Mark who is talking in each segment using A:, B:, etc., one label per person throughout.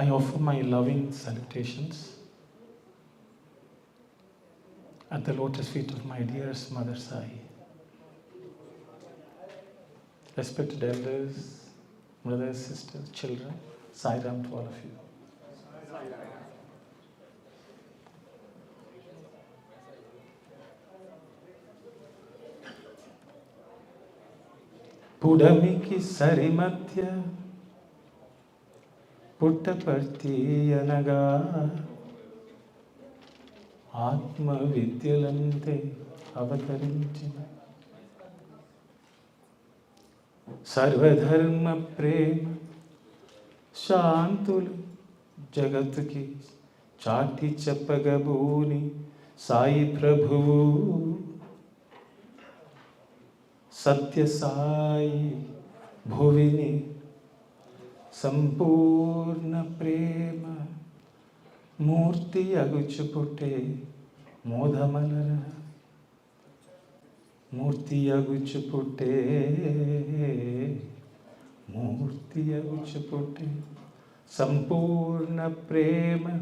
A: I offer my loving salutations at the lotus feet of my dearest Mother Sai. Respected elders, brothers, sisters, children, Sai Ram to all of you. Pudamiki Sarimatya Puttaparthi Yanaga Atma Vidyalante Avatarinchina Sarvadharma Prema Shantulu Jagatki Chati Chapagabuni Sai Prabhu Sathya Sai Bhuvini Sampurna Prema Murti Aguchupute Modhamalara Murti Aguchupute Murti Aguchupute Sampurna Prema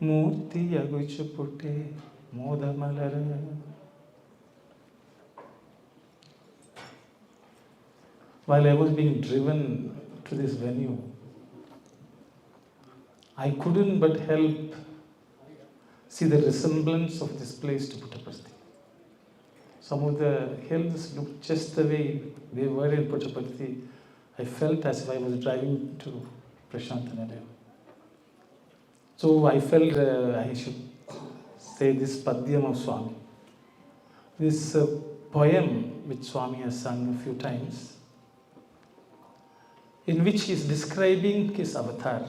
A: Murti Aguchupute Modhamalara. While I was being driven to this venue, I couldn't but help see the resemblance of this place to Puttaparthi. Some of the hills looked just the way they were in Puttaparthi. I felt as if I was driving to Prashantanadeva. So I felt I should say this Padyam of Swami. This poem which Swami has sung a few times, in which he is describing his avatar.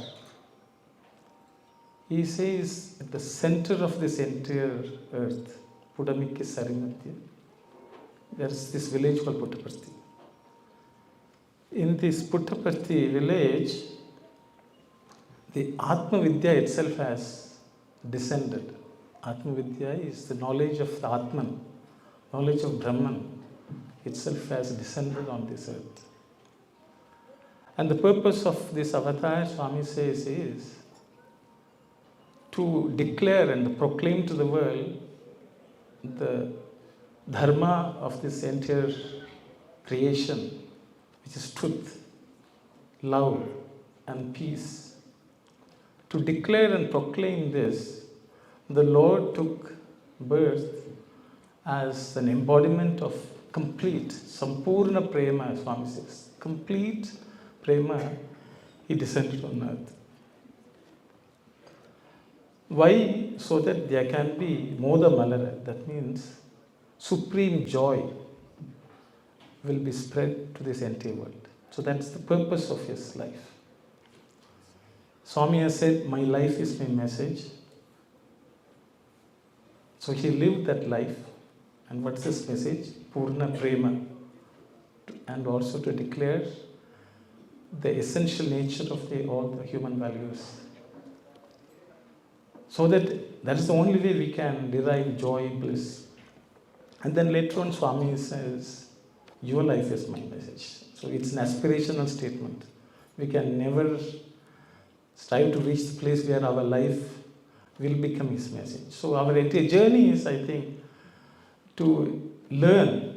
A: He says, at the center of this entire earth, Pudamiki Sarimatya, there is this village called Puttaparthi. In this Puttaparthi village, the Atma Vidya itself has descended. Atma Vidya is the knowledge of the Atman, knowledge of Brahman itself has descended on this earth. And the purpose of this avatar, Swami says, is to declare and proclaim to the world the dharma of this entire creation, which is truth, love, and peace. To declare and proclaim this, the Lord took birth as an embodiment of complete, Sampurna Prema, Swami says, complete Prema, he descended on earth. Why? So that there can be Moda Malara, that means supreme joy will be spread to this entire world. So that's the purpose of his life. Swami has said, my life is my message. So he lived that life. And what's his message? Purna Prema. And also to declare the essential nature of all the human values. So that is the only way we can derive joy, bliss. And then later on Swami says, your life is my message. So it's an aspirational statement. We can never strive to reach the place where our life will become his message. So our entire journey is, I think, to learn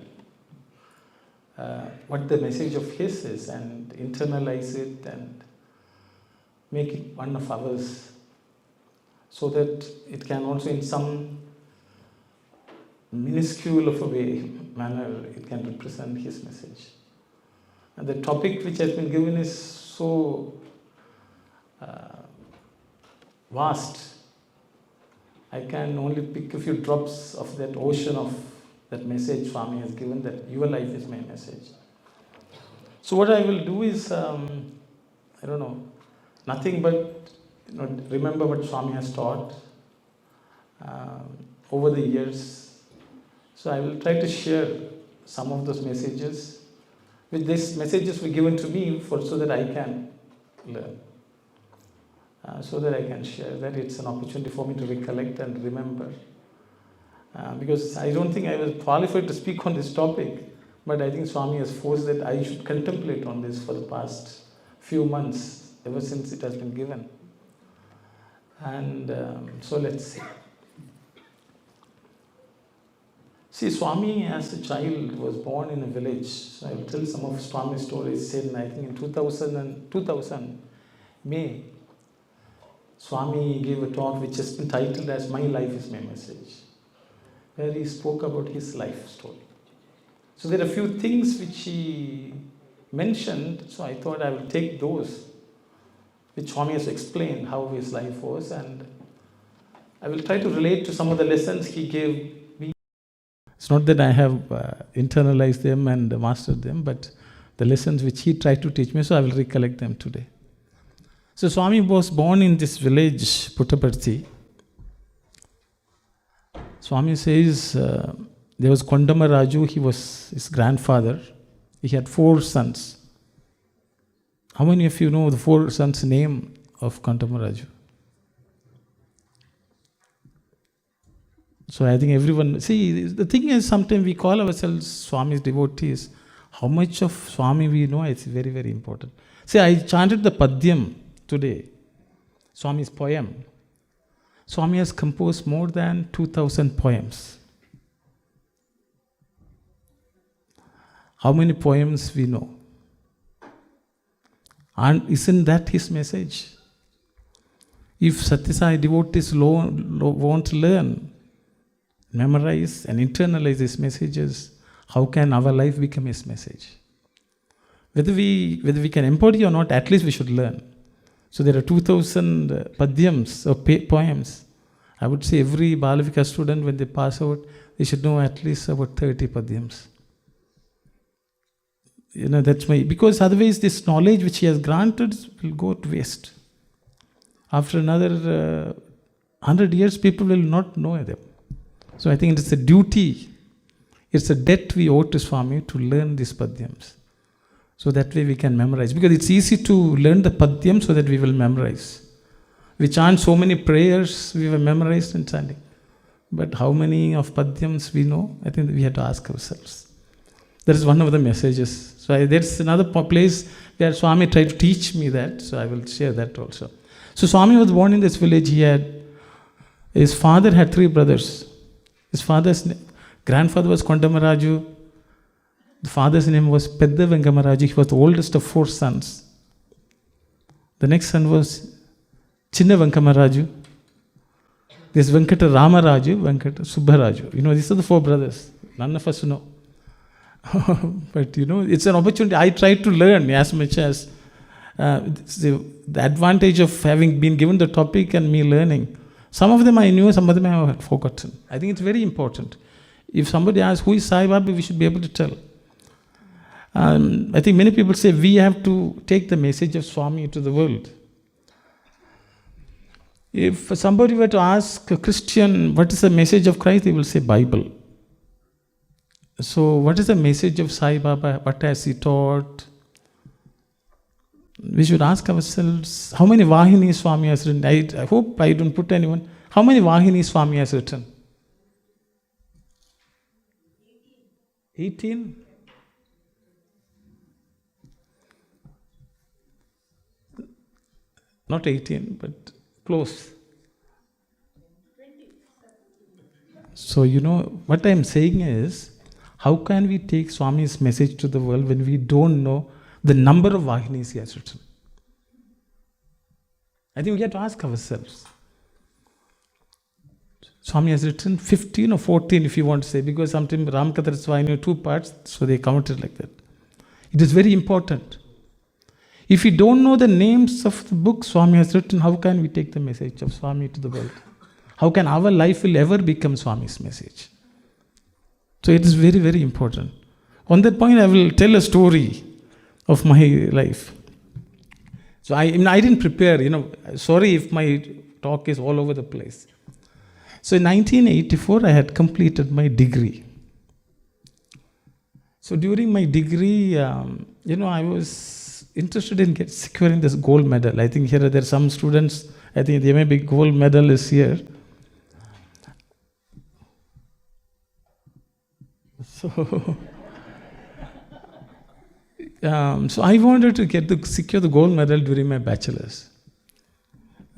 A: what the message of his is and internalize it and make it one of ours, so that it can also in some minuscule of a way, manner, it can represent his message. And the topic which has been given is so vast. I can only pick a few drops of that ocean of that message Swami has given, that your life is my message. So what I will do is, nothing but remember what Swami has taught over the years. So I will try to share some of those messages. With these messages were given to me so that I can learn. So that I can share that. It's an opportunity for me to recollect and remember. Because I don't think I was qualified to speak on this topic, but I think Swami has forced that I should contemplate on this for the past few months, ever since it has been given. And so let's see. See, Swami as a child was born in a village. So I will tell some of Swami's stories. Said, I think in 2000 May, Swami gave a talk which has been titled as My Life is My Message, where he spoke about his life story. So there are a few things which he mentioned, so I thought I will take those which Swami has explained how his life was, and I will try to relate to some of the lessons he gave me. It's not that I have internalized them and mastered them, but the lessons which he tried to teach me, so I will recollect them today. So Swami was born in this village, Puttaparthi. Swami says there was Kondama Raju, he was his grandfather. He had 4 sons. How many of you know the 4 sons' name of Kondama Raju? So I think everyone, see, the thing is, sometimes we call ourselves Swami's devotees. How much of Swami we know, it's very, very important. See, I chanted the Padyam today, Swami's poem. Swami has composed more than 2,000 poems. How many poems we know? And isn't that his message? If Sathya Sai devotees won't learn, memorize and internalize his messages, how can our life become his message? Whether we can embody or not, at least we should learn. So there are 2,000 padyams or poems. I would say every Balavika student, when they pass out, they should know at least about 30 padyams. That's because otherwise this knowledge which he has granted will go to waste. After another 100 years, people will not know them. So I think it's a duty, it's a debt we owe to Swami to learn these padyams. So that way we can memorize. Because it's easy to learn the padyam so that we will memorize. We chant so many prayers, we have memorized and chanting. But how many of padyams we know? I think we have to ask ourselves. That is one of the messages. So there's another place where Swami tried to teach me that. So I will share that also. So Swami was born in this village. His father had 3 brothers. His grandfather was Kondamaraju. The father's name was Pedda Vengamaraju. He was the oldest of 4 sons. The next son was Chinna Venkamaraju. There's Venkata Ramaraju, Venkata Subbaraju. These are the 4 brothers. None of us know. But it's an opportunity. I try to learn as much as the advantage of having been given the topic and me learning. Some of them I knew, some of them I have forgotten. I think it's very important. If somebody asks, who is Sai Baba, we should be able to tell. I think many people say we have to take the message of Swami to the world. If somebody were to ask a Christian, what is the message of Christ, they will say Bible. So what is the message of Sai Baba? What has he taught? We should ask ourselves, how many Vahinis Swami has written? I hope I don't put anyone. How many Vahinis Swami has written? 18? Not 18, but close. So, what I am saying is, how can we take Swami's message to the world when we don't know the number of Vahinis he has written? I think we have to ask ourselves. Swami has written 15 or 14, if you want to say, because sometimes Ramakatha Vahini 2 parts, so they counted like that. It is very important. If we don't know the names of the books Swami has written, how can we take the message of Swami to the world? How can our life will ever become Swami's message? So it is very, very important. On that point, I will tell a story of my life. So I didn't prepare, sorry if my talk is all over the place. So in 1984, I had completed my degree. So during my degree, I was interested in securing this gold medal. I think here there are some students, I think there may be gold medal is here. So I wanted to secure the gold medal during my bachelor's.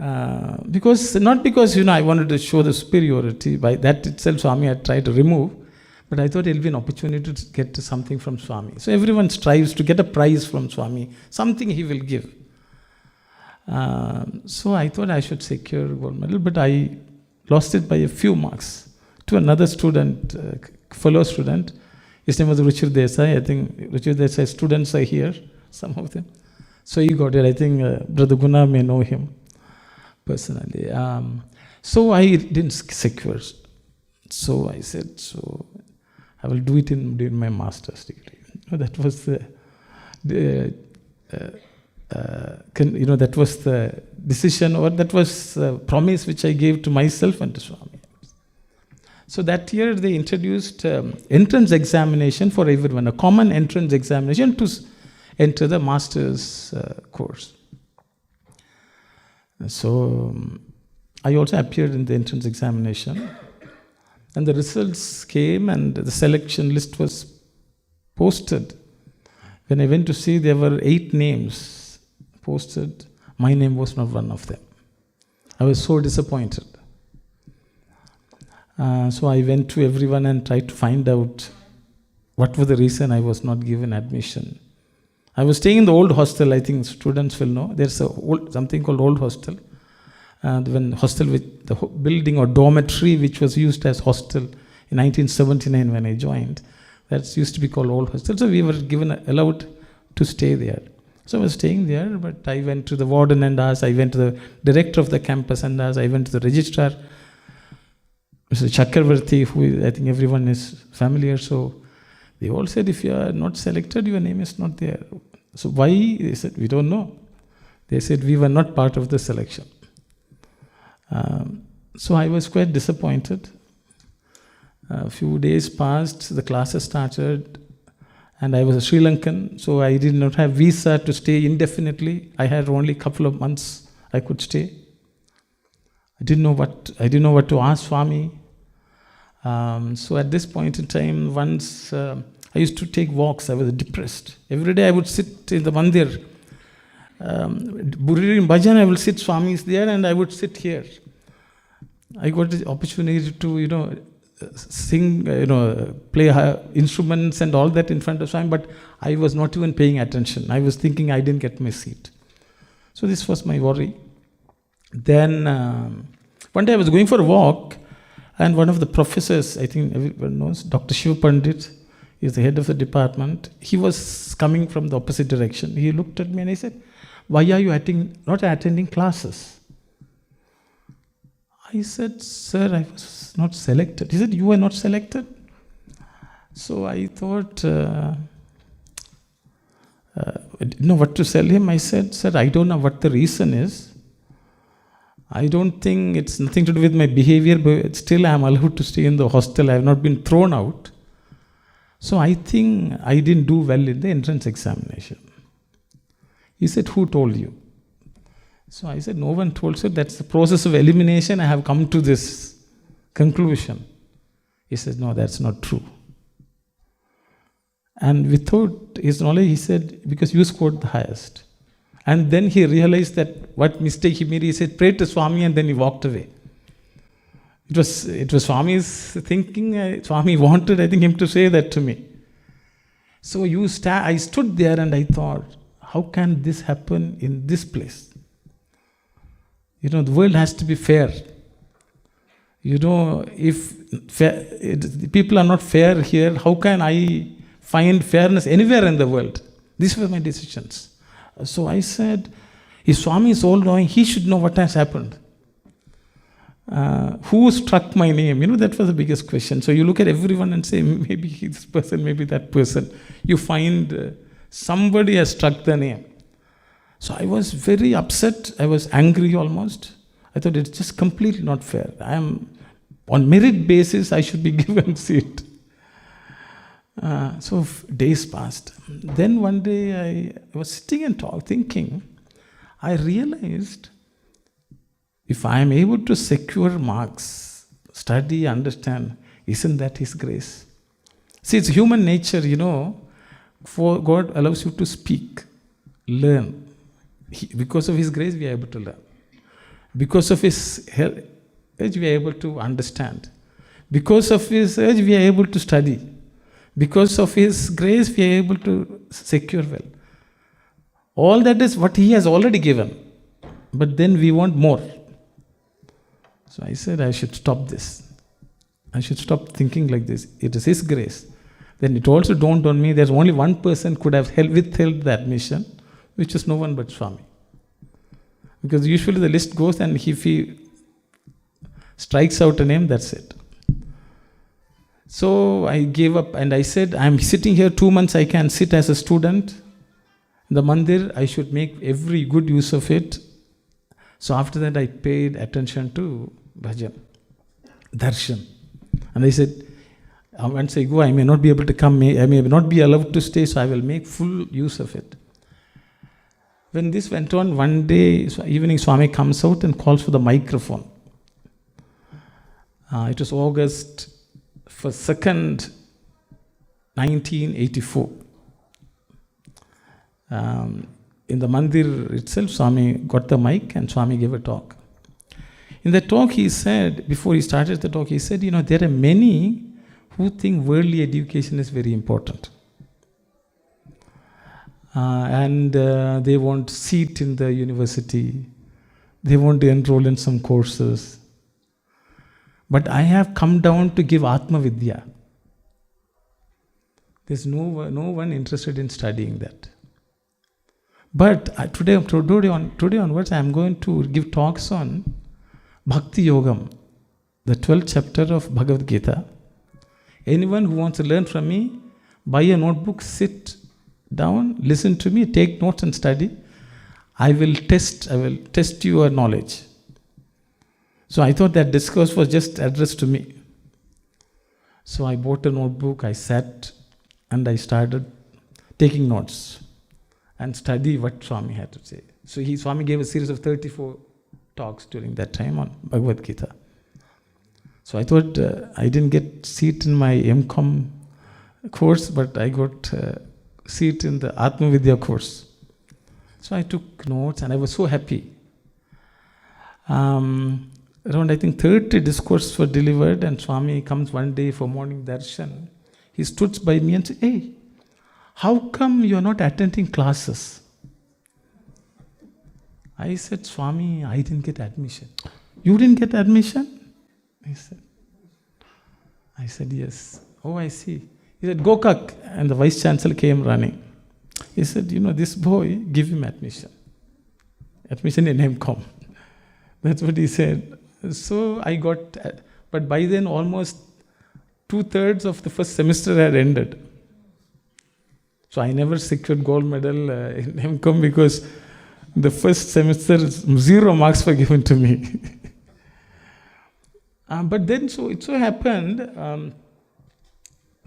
A: Not because I wanted to show the superiority. By that itself, Swami had tried to remove. But I thought it will be an opportunity to get something from Swami. So everyone strives to get a prize from Swami. Something he will give. So I thought I should secure gold medal, but I lost it by a few marks to another student, fellow student. His name was Ruchir Desai. I think Ruchir Desai students are here, some of them. So he got it. I think Brother Guna may know him personally. So I didn't secure. So I said, I will do it during my master's degree. That was that was the decision, or that was the promise which I gave to myself and to Swami. So that year they introduced entrance examination for everyone, a common entrance examination to enter the master's course. So I also appeared in the entrance examination. And the results came and the selection list was posted. When I went to see, there were 8 names posted. My name was not one of them. I was so disappointed. So I went to everyone and tried to find out what was the reason I was not given admission. I was staying in the old hostel. I think students will know. There's something called old hostel. When hostel with the building or dormitory which was used as hostel in 1979 when I joined, that used to be called old hostel. So we were allowed to stay there. So I was staying there, but I went to the warden and asked, I went to the director of the campus and asked, I went to the registrar, Mr. Chakravarti, who I think everyone is familiar. So they all said, if you are not selected, your name is not there. So why? They said, we don't know. They said, we were not part of the selection. So I was quite disappointed. A few days passed, the classes started, and I was a Sri Lankan, so I did not have visa to stay indefinitely. I had only a couple of months I could stay. I didn't know what to ask Swami. So at this point in time, once I used to take walks, I was depressed. Every day I would sit in the mandir. In bhajan, I will sit, Swami is there, and I would sit here. I got the opportunity to, sing, play instruments and all that in front of Swami, but I was not even paying attention. I was thinking I didn't get my seat. So this was my worry. Then one day I was going for a walk, and one of the professors, I think everyone knows, Dr. Shiv Pandit, is the head of the department. He was coming from the opposite direction. He looked at me and he said, why are you not attending classes? I said, sir, I was not selected. He said, you were not selected? So I thought, I didn't know what to tell him. I said, sir, I don't know what the reason is. I don't think it's nothing to do with my behavior, but still I am allowed to stay in the hostel. I have not been thrown out. So I think I didn't do well in the entrance examination. He said, who told you? So I said, no one told. So that's the process of elimination. I have come to this conclusion. He said, no, that's not true. And without his knowledge, he said, because you scored the highest. And then he realized that what mistake he made. He said, pray to Swami, and then he walked away. It was Swami's thinking. Swami wanted, I think, him to say that to me. So I stood there and I thought, how can this happen in this place? The world has to be fair. If people are not fair here, how can I find fairness anywhere in the world? These were my decisions. So I said, if Swami is all-knowing, he should know what has happened. Who struck my name? That was the biggest question. So you look at everyone and say, maybe this person, maybe that person. You find somebody has struck the name. So I was very upset. I was angry almost. I thought it's just completely not fair. I am on merit basis. I should be given seat. So days passed. Then one day I was sitting and thinking. I realized if I am able to secure marks, study, understand, isn't that His grace? See, it's human nature, for God allows you to speak, learn. Because of His grace, we are able to learn. Because of his urge, we are able to understand. Because of his urge, we are able to study. Because of his grace, we are able to secure well. All that is what he has already given. But then we want more. So I said I should stop this. I should stop thinking like this. It is his grace. Then it also dawned on me there's only one person could have withheld the admission, which is no one but Swami. Because usually the list goes and if he strikes out a name, that's it. So I gave up and I said, I'm sitting here 2 months, I can sit as a student. In the mandir, I should make every good use of it. So after that, I paid attention to bhajan, darshan. And I said, once I go, I may not be able to come, I may not be allowed to stay, so I will make full use of it. When this went on, one day, evening, Swami comes out and calls for the microphone. It was August 2nd, 1984. In the mandir itself, Swami got the mic and Swami gave a talk. In the talk, he said, before he started the talk, he said, there are many who think worldly education is very important. And they want seat in the university. They want to enroll in some courses. But I have come down to give Atma Vidya. There's no one interested in studying that. But today onwards, I am going to give talks on Bhakti Yogam, the 12th chapter of Bhagavad Gita. Anyone who wants to learn from me, buy a notebook, sit down, listen to me, take notes and study. I will test your knowledge. So I thought that discourse was just addressed to me. So I bought a notebook, I sat and I started taking notes and study what Swami had to say. So Swami gave a series of 34 talks during that time on Bhagavad Gita. So I thought I didn't get seat in my MCom course, but I got seat in the Atma Vidya course. So I took notes and I was so happy. Around I think 30 discourses were delivered and Swami comes one day for morning darshan. He stood by me and said, "Hey, how come you are not attending classes?" I said, "Swami, I didn't get admission." "You didn't get admission?" I said, "Yes." "Oh, I see." He said, "Gokak." And the Vice Chancellor came running. He said, "This boy, give him admission. Admission in MCom." That's what he said. So I got, but by then almost 2/3 of the first semester had ended. So I never secured gold medal in MCom because the first semester 0 marks were given to me. But then it so happened,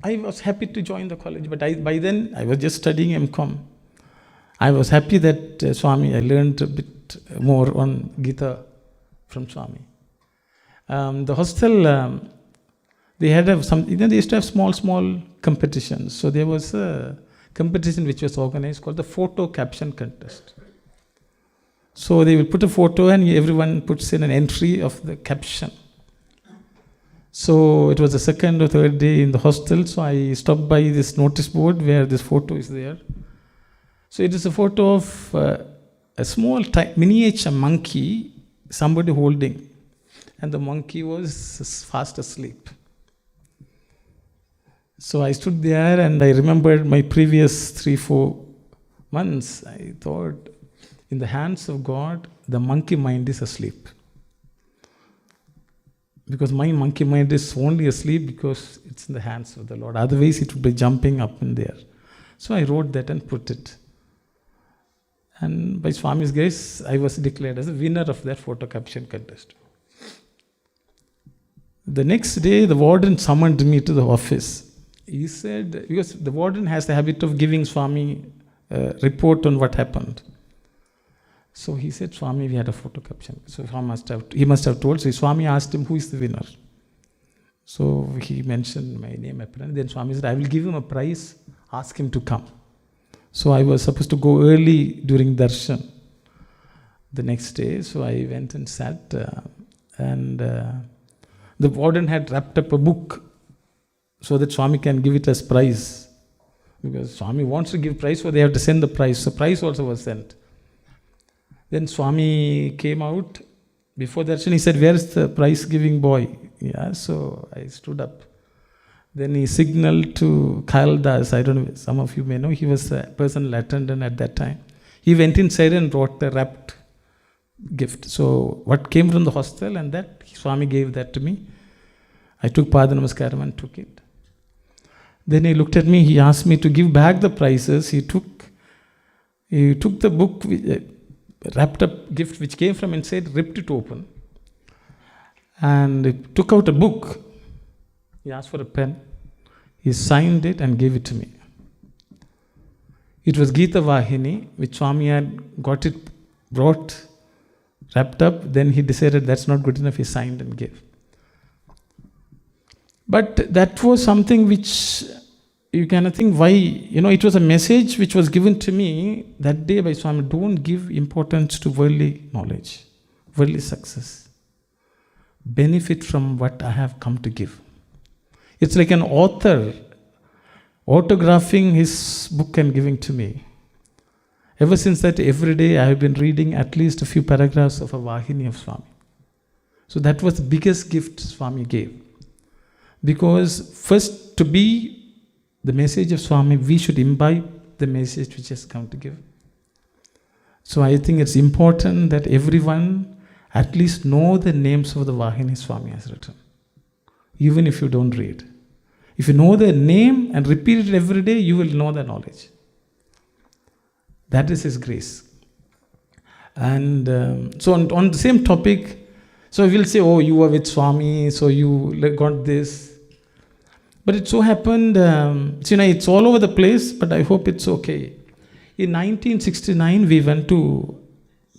A: I was happy to join the college, but by then I was just studying MCom. I was happy that I learned a bit more on Gita from Swami. The hostel, they had they used to have small competitions. So there was a competition which was organized called the photo caption contest. So they will put a photo and everyone puts in an entry of the caption. So it was the second or third day in the hostel, so I stopped by this notice board where this photo is there. So it is a photo of a small miniature monkey, somebody holding, and the monkey was fast asleep. So I stood there and I remembered my previous 3-4 months. I thought, in the hands of God, the monkey mind is asleep. Because my monkey mind is only asleep because it's in the hands of the Lord. Otherwise, it would be jumping up and there. So I wrote that and put it. And by Swami's grace, I was declared as a winner of that photo caption contest. The next day, the warden summoned me to the office. He said, because the warden has the habit of giving Swami a report on what happened. So he said, "Swami, we had a photo caption." So he must have told. So Swami asked him, "Who is the winner?" So he mentioned my name apparently. Then Swami said, "I will give him a prize. Ask him to come." So I was supposed to go early during darshan. the next day. So I went and sat, and the warden had wrapped up a book so that Swami can give it as prize. Because Swami wants to give prize, so they have to send the prize. So prize also was sent. Then Swami came out. Before darshan, he said, "Where is the prize giving boy?" Yeah, so I stood up. Then he signaled to Kyle Das. I don't know, some of you may know, he was a personal attendant at that time. He went inside and brought the wrapped gift. So what came from the hostel, and that Swami gave that to me. I took Pada Namaskaram and took it. Then he looked at me, he asked me to give back the prizes. He took the book, wrapped up gift which came from inside, ripped it open, and he took out a book. He asked for a pen. He signed it and gave it to me. It was Gita Vahini, which Swami had got it, brought, wrapped up. Then he decided that's not good enough. He signed and gave. But that was something which you cannot think why. It was a message which was given to me that day by Swami. Don't give importance to worldly knowledge, worldly success. Benefit from what I have come to give. It's like an author autographing his book and giving to me. Ever since that, every day I have been reading at least a few paragraphs of a Vahini of Swami. So that was the biggest gift Swami gave. Because first, to be the message of Swami, we should imbibe the message which has come to give. So I think it's important that everyone at least know the names of the Vahini Swami has written. Even if you don't read. If you know the name and repeat it every day, you will know the knowledge. That is his grace. And so on the same topic, so we'll say, oh, you were with Swami, so you got this. But it so happened, it's all over the place, but I hope it's okay. In 1969, we went to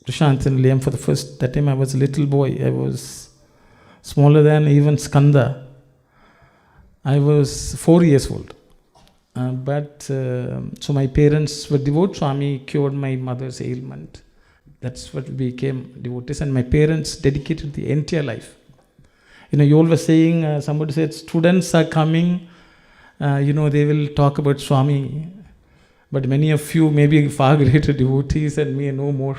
A: Prashanthan for the first, that time I was a little boy. I was smaller than even Skanda. I was 4 years old. So my parents were devout. Swami cured my mother's ailment. That's what we became devotees. And my parents dedicated the entire life. You all were saying, somebody said, students are coming, they will talk about Swami. But many of you may be far greater devotees and me no more.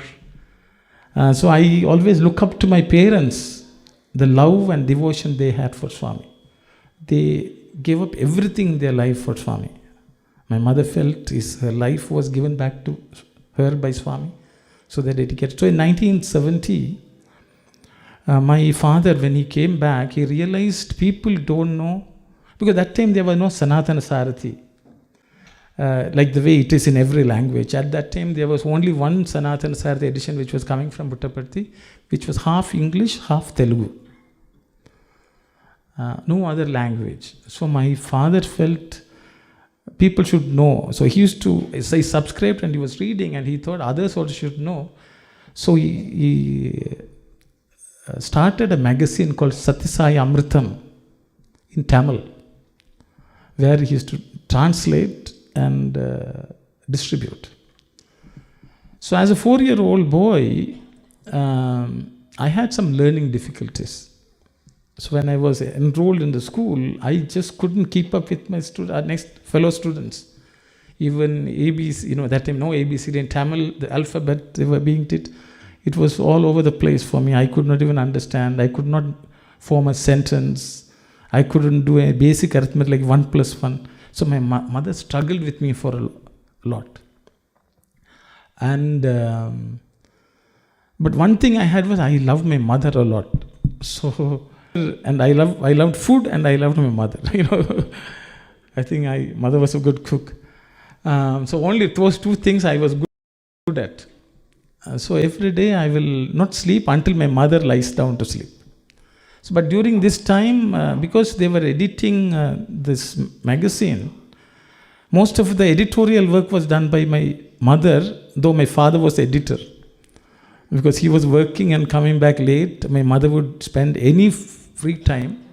A: So I always look up to my parents, the love and devotion they had for Swami. They gave up everything in their life for Swami. My mother felt her life was given back to her by Swami. So they dedicated. So in 1970, my father, when he came back, he realized people don't know, because that time there was no Sanatana Sarathi, like the way it is in every language. At that time there was only one Sanatana Sarathi edition which was coming from Puttaparthi, which was half English, half Telugu. No other language. So my father felt people should know. So he subscribed and he was reading and he thought others also should know. So he started a magazine called Sathya Amritam in Tamil, where he used to translate and distribute. So as a 4-year-old boy, I had some learning difficulties. So when I was enrolled in the school, I just couldn't keep up with my fellow students. Even ABC, that time no ABCD in Tamil, the alphabet they were being taught. It was all over the place for me. I could not even understand. I could not form a sentence. I couldn't do a basic arithmetic like 1 + 1. So my mother struggled with me for a lot. And but one thing I had was I loved my mother a lot. So and I loved food and I loved my mother. I think mother was a good cook. So only those two things I was good at. So every day I will not sleep until my mother lies down to sleep. So, but during this time, because they were editing this magazine, most of the editorial work was done by my mother, though my father was the editor. Because he was working and coming back late, my mother would spend any free time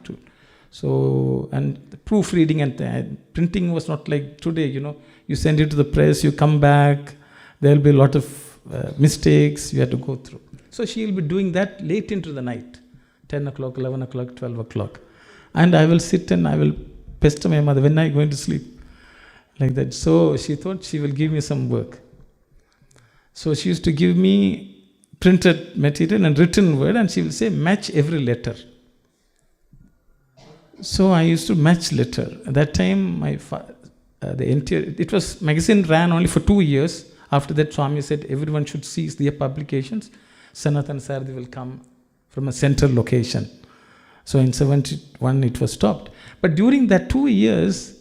A: and proofreading and printing was not like today, you send it to the press, you come back, there will be a lot of mistakes you have to go through. So she'll be doing that late into the night, 10 o'clock, 11 o'clock, 12 o'clock. And I will sit and I will pester my mother, when are you going to sleep? Like that. So she thought she will give me some work. So she used to give me printed material and written word, and she will say, match every letter. So I used to match letter. At that time, it was magazine ran only for 2 years. After that, Swami said everyone should cease their publications. Sanatan Sarthi will come from a central location. So in 71 it was stopped. But during that 2 years,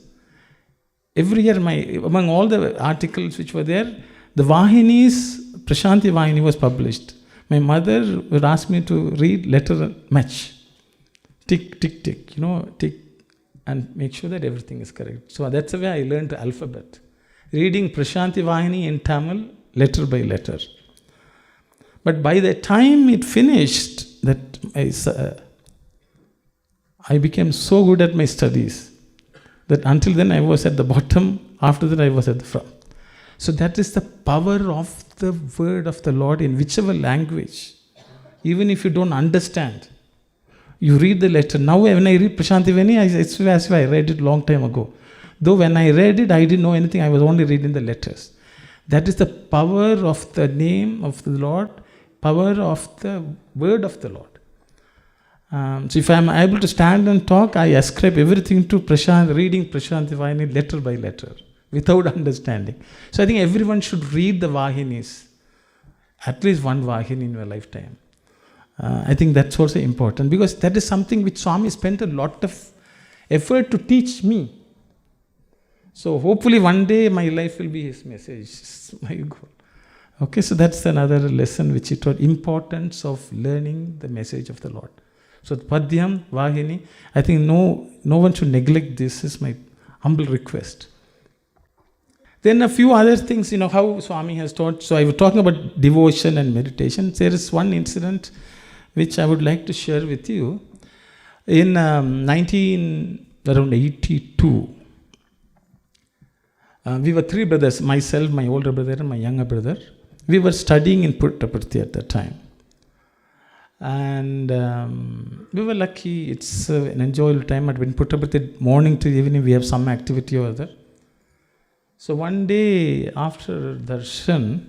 A: every year among all the articles which were there, the Vahini's, Prashanti Vahini was published. My mother would ask me to read letter match. Tick, tick, tick, tick, and make sure that everything is correct. So that's the way I learned the alphabet. Reading Prashanti Vahini in Tamil, letter by letter. But by the time it finished, that I became so good at my studies that until then I was at the bottom, after that I was at the front. So that is the power of the word of the Lord in whichever language. Even if you don't understand, you read the letter. Now when I read Prashanti Vahini, it's as if I read it long time ago. Though when I read it, I didn't know anything. I was only reading the letters. That is the power of the name of the Lord, power of the word of the Lord. So if I am able to stand and talk, I ascribe everything to reading Prashanti Vahini letter by letter, without understanding. So I think everyone should read the Vahinis, at least one Vahini in your lifetime. I think that's also important, because that is something which Swami spent a lot of effort to teach me. So hopefully one day my life will be his message, my goal. Okay, so that's another lesson which he taught, importance of learning the message of the Lord. So Padhyam, Vahini, I think no one should neglect this, is my humble request. Then a few other things, how Swami has taught. So I was talking about devotion and meditation. There is one incident which I would like to share with you. In around 82, we were 3 brothers, myself, my older brother and my younger brother. We were studying in Puttaparthi at that time. And we were lucky. It's an enjoyable time. At Puttaparthi, morning to evening, we have some activity over there. So one day after darshan,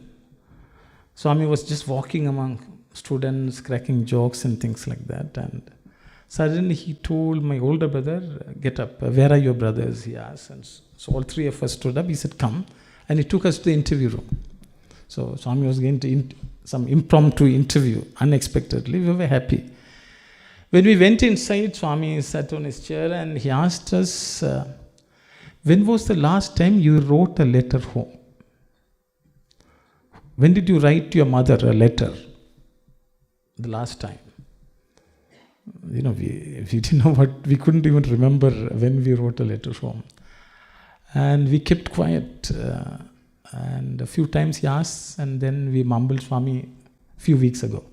A: Swami was just walking among students, cracking jokes and things like that. And suddenly he told my older brother, get up, where are your brothers? He asked. And so all 3 of us stood up. He said, come. And he took us to the interview room. So Swami was going to some impromptu interview, unexpectedly. We were happy. When we went inside, Swami sat on his chair and he asked us, when was the last time you wrote a letter home? When did you write to your mother a letter? The last time. We didn't know we couldn't even remember when we wrote a letter home. And we kept quiet. And a few times he asked, and then we mumbled Swami a few weeks ago.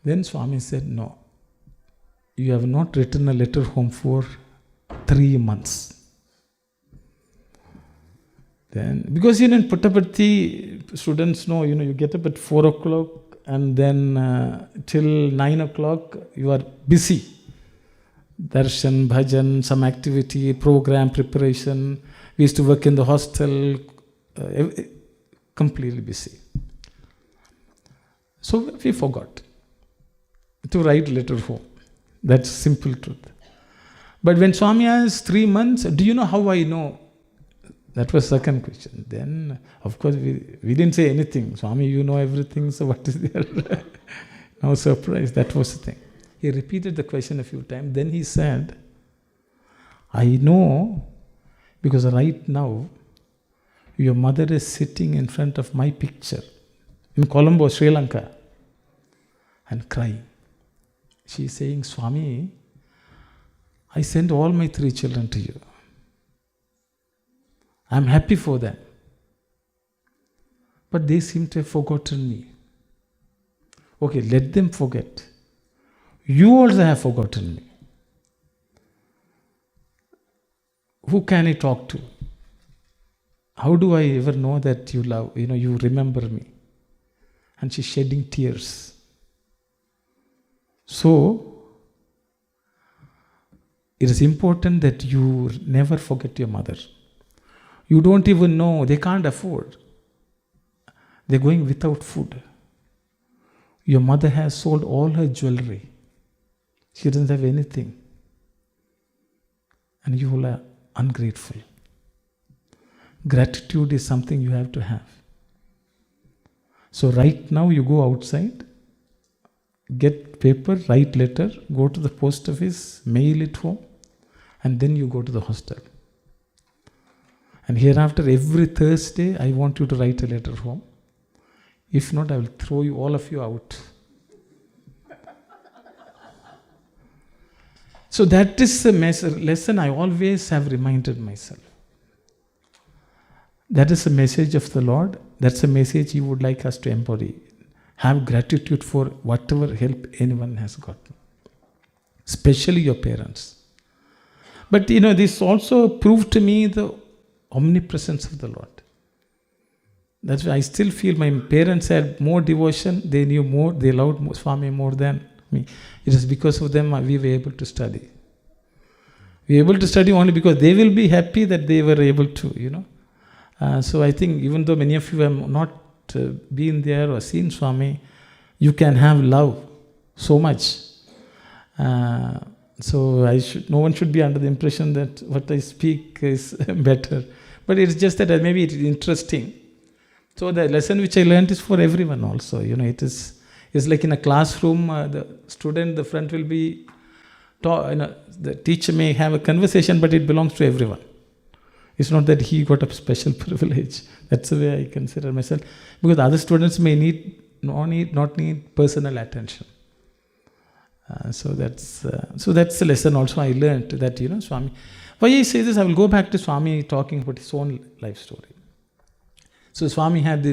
A: Then Swami said, no, you have not written a letter home for 3 months. Then, because in Puttaparthi, students know, you get up at 4 o'clock and then till 9 o'clock you are busy. Darshan, bhajan, some activity, program preparation. We used to work in the hostel, completely busy. So we forgot to write letter home. That's simple truth. But when Swami asked 3 months, do you know how I know? That was second question. Then, of course, we didn't say anything. Swami, you know everything, so what is there? No surprise, that was the thing. He repeated the question a few times. Then he said, I know, because right now, your mother is sitting in front of my picture in Colombo, Sri Lanka, and crying. She is saying, Swami, I sent all my 3 children to you. I am happy for them. But they seem to have forgotten me. Okay, let them forget. You also have forgotten me. Who can I talk to? How do I ever know that you love, you remember me? and she's shedding tears. So, it is important that you never forget your mother. You don't even know, they can't afford. They're going without food. Your mother has sold all her jewelry. She doesn't have anything. And you all are ungrateful. Gratitude is something you have to have. So right now you go outside, get paper, write letter, go to the post office, mail it home, and then you go to the hostel. And hereafter, every Thursday, I want you to write a letter home. If not, I will throw you, all of you, out. So that is a lesson I always have reminded myself. That is a message of the Lord. That's a message He would like us to embody. Have gratitude for whatever help anyone has gotten. Especially your parents. But this also proved to me the omnipresence of the Lord. That's why I still feel my parents had more devotion, they knew more, they loved Swami more than me. It is because of them we were able to study. We were able to study only because they will be happy that they were able to, So I think even though many of you have not been there or seen Swami, you can have love so much. So no one should be under the impression that what I speak is better. But it's just that maybe it is interesting. So the lesson which I learned is for everyone also. It's like in a classroom, the student, the front will be the teacher may have a conversation, but it belongs to everyone. It's not that he got a special privilege. That's the way I consider myself. Because other students may not need personal attention. So that's the lesson also I learned that, Swami. Why I say this, I will go back to Swami talking about his own life story. So Swami had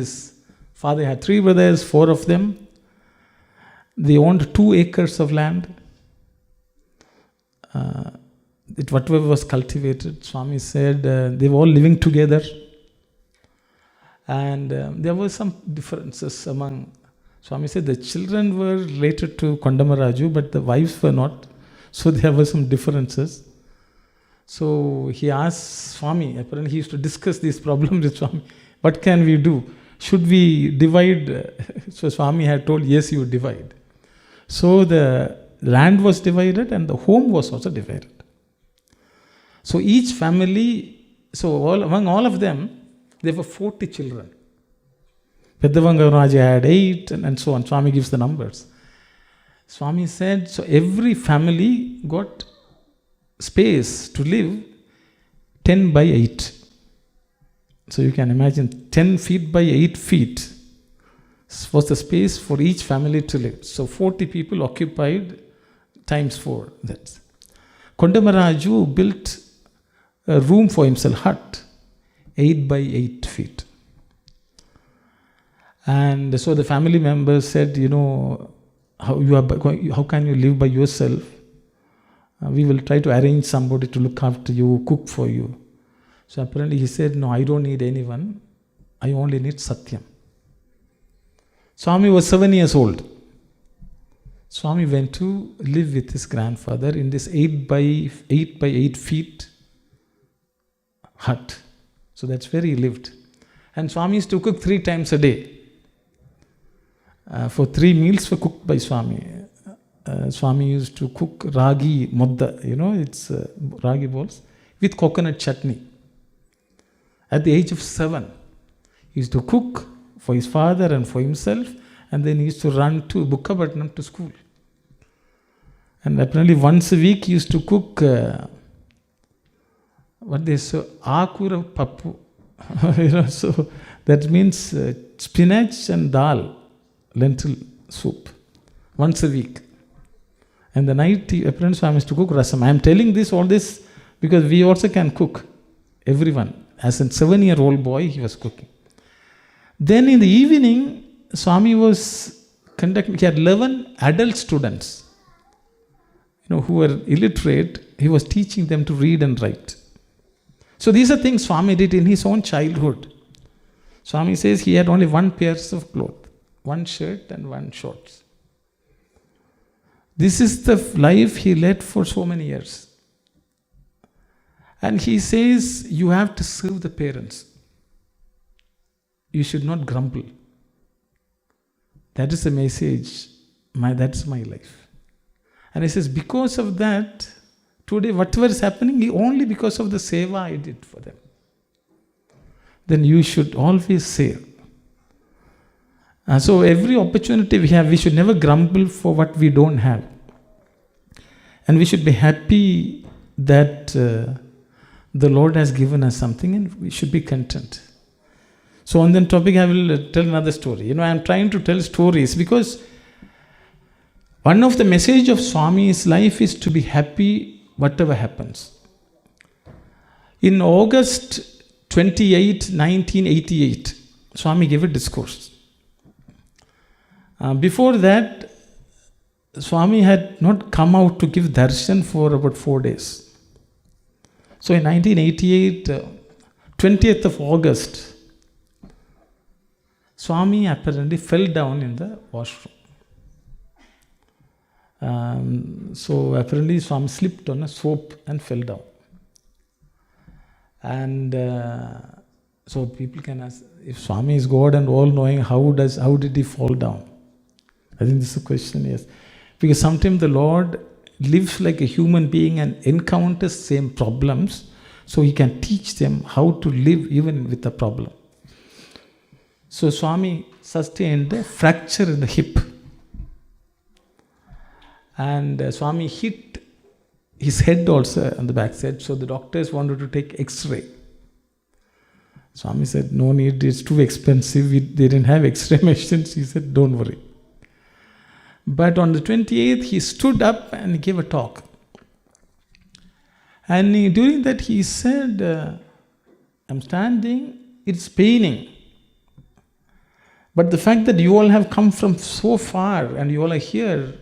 A: father had 3 brothers, 4 of them. They owned 2 acres of land. Whatever was cultivated, Swami said, they were all living together. And there were some differences among, Swami said the children were related to Kondamaraju, but the wives were not. So there were some differences. So he asked Swami, apparently he used to discuss these problems with Swami. What can we do? Should we divide? So Swami had told, yes, you divide. So the land was divided and the home was also divided. So each family, among all of them, there were 40 children. Peddavanga had 8 and so on. Swami gives the numbers. Swami said, so every family got space to live 10 by 8. So you can imagine 10 feet by 8 feet was the space for each family to live. So 40 people occupied times 4. That's Kondamaraju built a room for himself, hut, 8 by 8 feet. And so the family members said, how can you live by yourself? We will try to arrange somebody to look after you, cook for you. So apparently he said, no, I don't need anyone. I only need Sathya. Swami was 7 years old. Swami went to live with his grandfather in this 8 by 8 feet hut. So that's where he lived. And Swami used to cook 3 times a day. For 3 meals were cooked by Swami. Swami used to cook ragi modda, it's ragi balls, with coconut chutney. At the age of 7, he used to cook for his father and for himself, and then he used to run to Bukkapatnam to school. And apparently once a week he used to cook akura pappu. So that means spinach and dal, lentil soup, once a week. And the night, apparently Swami used to cook rasam. I am telling all this because we also can cook, everyone. As a 7-year-old boy, he was cooking. Then in the evening, Swami was conducting, he had 11 adult students, who were illiterate. He was teaching them to read and write. So these are things Swami did in his own childhood. Swami says he had only 1 pair of clothes, one shirt and one shorts. This is the life he led for so many years. And he says, you have to serve the parents. You should not grumble. That is the message. That's my life. And he says, because of that, today whatever is happening, only because of the seva I did for them. Then you should always save. So every opportunity we have, we should never grumble for what we don't have. And we should be happy that the Lord has given us something, and we should be content. So on that topic, I will tell another story. I am trying to tell stories because one of the message of Swami's life is to be happy whatever happens. In August 28, 1988, Swami gave a discourse. Before that, Swami had not come out to give darshan for about 4 days. So in 1988, 20th of August, Swami apparently fell down in the washroom. So apparently Swami slipped on a soap and fell down. And so people can ask, if Swami is God and all-knowing, how did he fall down? I think this is a question, yes. Because sometimes the Lord lives like a human being and encounters same problems, so he can teach them how to live even with a problem. So Swami sustained a fracture in the hip. And Swami hit his head also on the backside, so the doctors wanted to take X-ray. Swami said, no need, it's too expensive. They didn't have X-ray machines. He said, don't worry. But on the 28th, he stood up and gave a talk. And during that, he said, I'm standing, it's paining. But the fact that you all have come from so far and you all are here,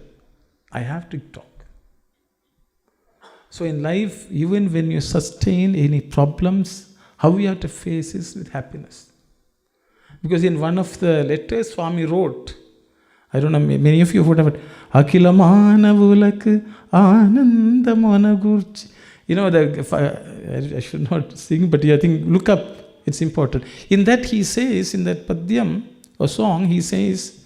A: I have to talk. So in life, even when you sustain any problems, how you have to face is with happiness. Because in one of the letters Swami wrote, I don't know, many of you would have heard, Akila Manavulak Anandamana Gurchi. I should not sing, but I think look up, it's important. In that he says, in that Padyam, a song, he says,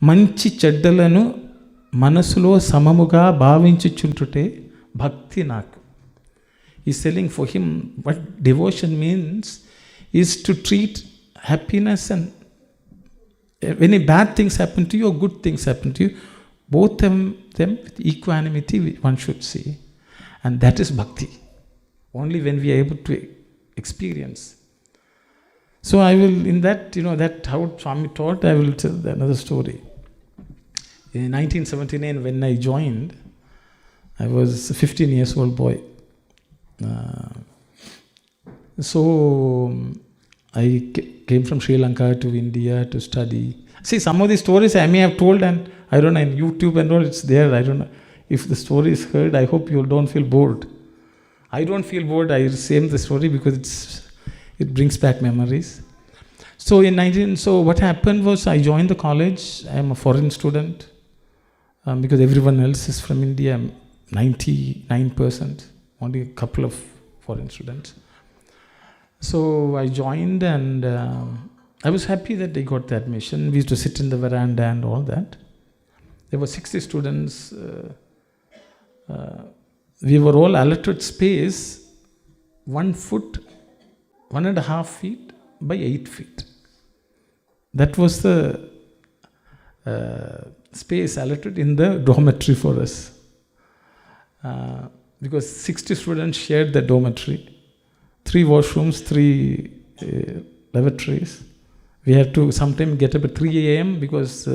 A: Manchi Chaddalanu Manasulo Samamuga Bhavinchuchuntute Bhakti Naku. He's telling for him what devotion means is to treat happiness and when bad things happen to you or good things happen to you, both them with equanimity one should see. And that is bhakti. Only when we are able to experience. So I will, in that, that how Swami taught, I will tell another story. In 1979, when I joined, I was a 15 years old boy. So I came from Sri Lanka to India to study. See, some of the stories I may have told, and I don't know, in YouTube and all, it's there. I don't know. If the story is heard, I hope you don't feel bored. I don't feel bored. I say the story because it brings back memories. So what happened was I joined the college. I am a foreign student because everyone else is from India. 99%, only a couple of foreign students. So I joined and I was happy that I got the admission. We used to sit in the veranda and all that. There were 60 students. We were all allotted space 1 foot, 1.5 feet by 8 feet. That was the space allotted in the dormitory for us. Because 60 students shared the dormitory. 3 washrooms, 3 lavatories. We had to sometimes get up at 3 a.m. because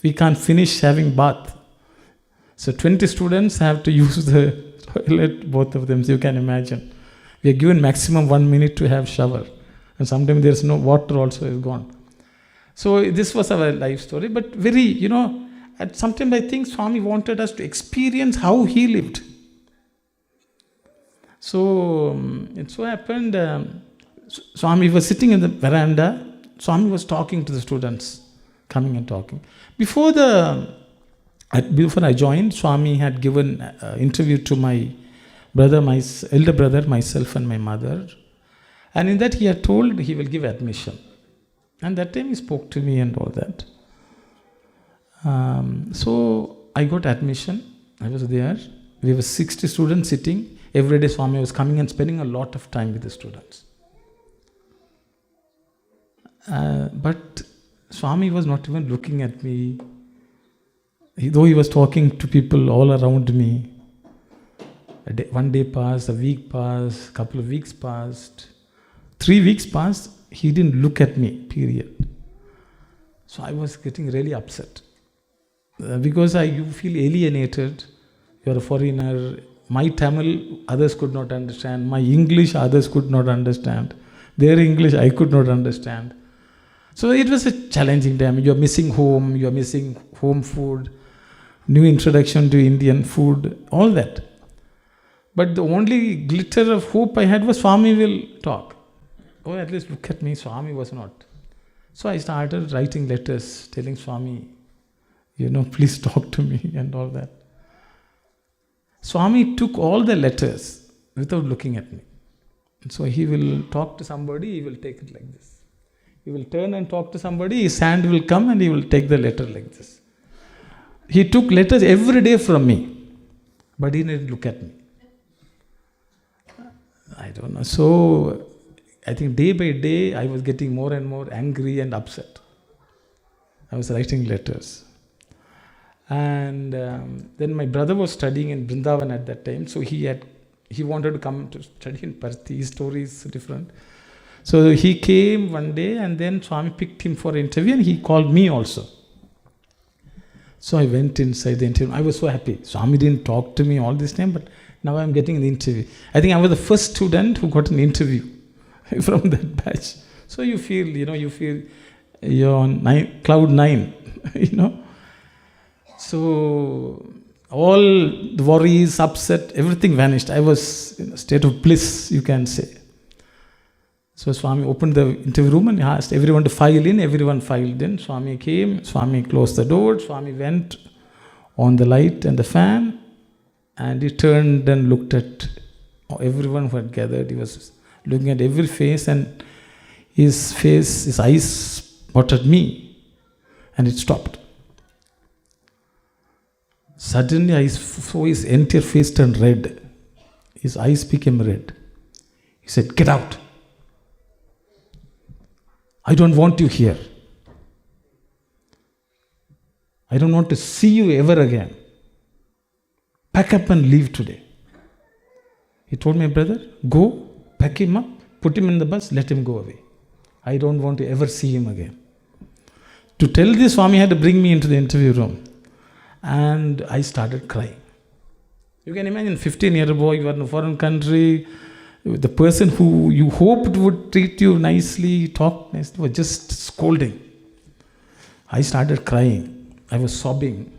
A: we can't finish having bath. So 20 students have to use the toilet, both of them, so you can imagine. We are given maximum 1 minute to have shower. And sometimes there's no water also is gone. So this was our life story. But very, sometimes I think Swami wanted us to experience how he lived. So it so happened, Swami was sitting in the veranda. Swami was talking to the students coming and talking. Before I joined, Swami had given an interview to my brother, my elder brother, myself and my mother. And in that he had told he will give admission. And that time he spoke to me and all that. So I got admission. I was there. We were 60 students sitting. Every day Swami was coming and spending a lot of time with the students. But Swami was not even looking at me. Though he was talking to people all around me. One day passed, a week passed, a couple of weeks passed. 3 weeks passed, he didn't look at me, period. So I was getting really upset. Because you feel alienated. You are a foreigner. My Tamil, others could not understand. My English, others could not understand. Their English, I could not understand. So it was a challenging time. You are missing home. You are missing home food. New introduction to Indian food. All that. But the only glitter of hope I had was Swami will talk. Oh, at least look at me. Swami was not. So I started writing letters telling Swami, please talk to me and all that. Swami took all the letters without looking at me. So he will talk to somebody, he will take it like this. He will turn and talk to somebody, his hand will come and he will take the letter like this. He took letters every day from me, but he didn't look at me. I don't know. So I think day by day I was getting more and more angry and upset. I was writing letters. And then my brother was studying in Vrindavan at that time. So he wanted to come to study in Parthi. His story is different. So he came one day and then Swami picked him for an interview and he called me also. So I went inside the interview. I was so happy. Swami didn't talk to me all this time, but now I'm getting an interview. I think I was the first student who got an interview from that batch. So you feel you're on cloud 9, So all the worries, upset, everything vanished. I was in a state of bliss, you can say. So Swami opened the interview room and he asked everyone to file in. Everyone filed in. Swami came. Swami closed the door. Swami went on the light and the fan. And he turned and looked at everyone who had gathered. He was looking at every face and his eyes spotted me. And it stopped. Suddenly I saw his entire face turned red. His eyes became red. He said, "Get out. I don't want you here. I don't want to see you ever again. Pack up and leave today." He told my brother, "Go, pack him up, put him in the bus, let him go away. I don't want to ever see him again." To tell this, Swami had to bring me into the interview room. And I started crying. You can imagine, 15-year-old boy, you are in a foreign country, the person who you hoped would treat you nicely, talk nicely, was just scolding. I started crying. I was sobbing.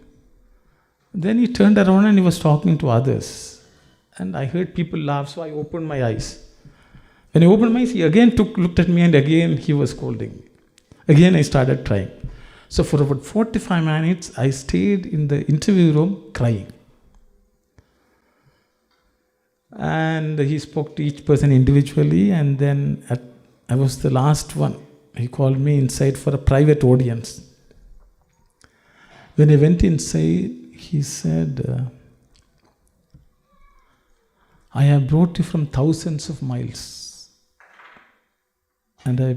A: Then he turned around and he was talking to others. And I heard people laugh, so I opened my eyes. When I opened my eyes, he again looked at me and again he was scolding me. Again I started crying. So for about 45 minutes, I stayed in the interview room crying. And he spoke to each person individually, and then I was the last one. He called me inside for a private audience. When I went inside, he said, "I have brought you from thousands of miles, and I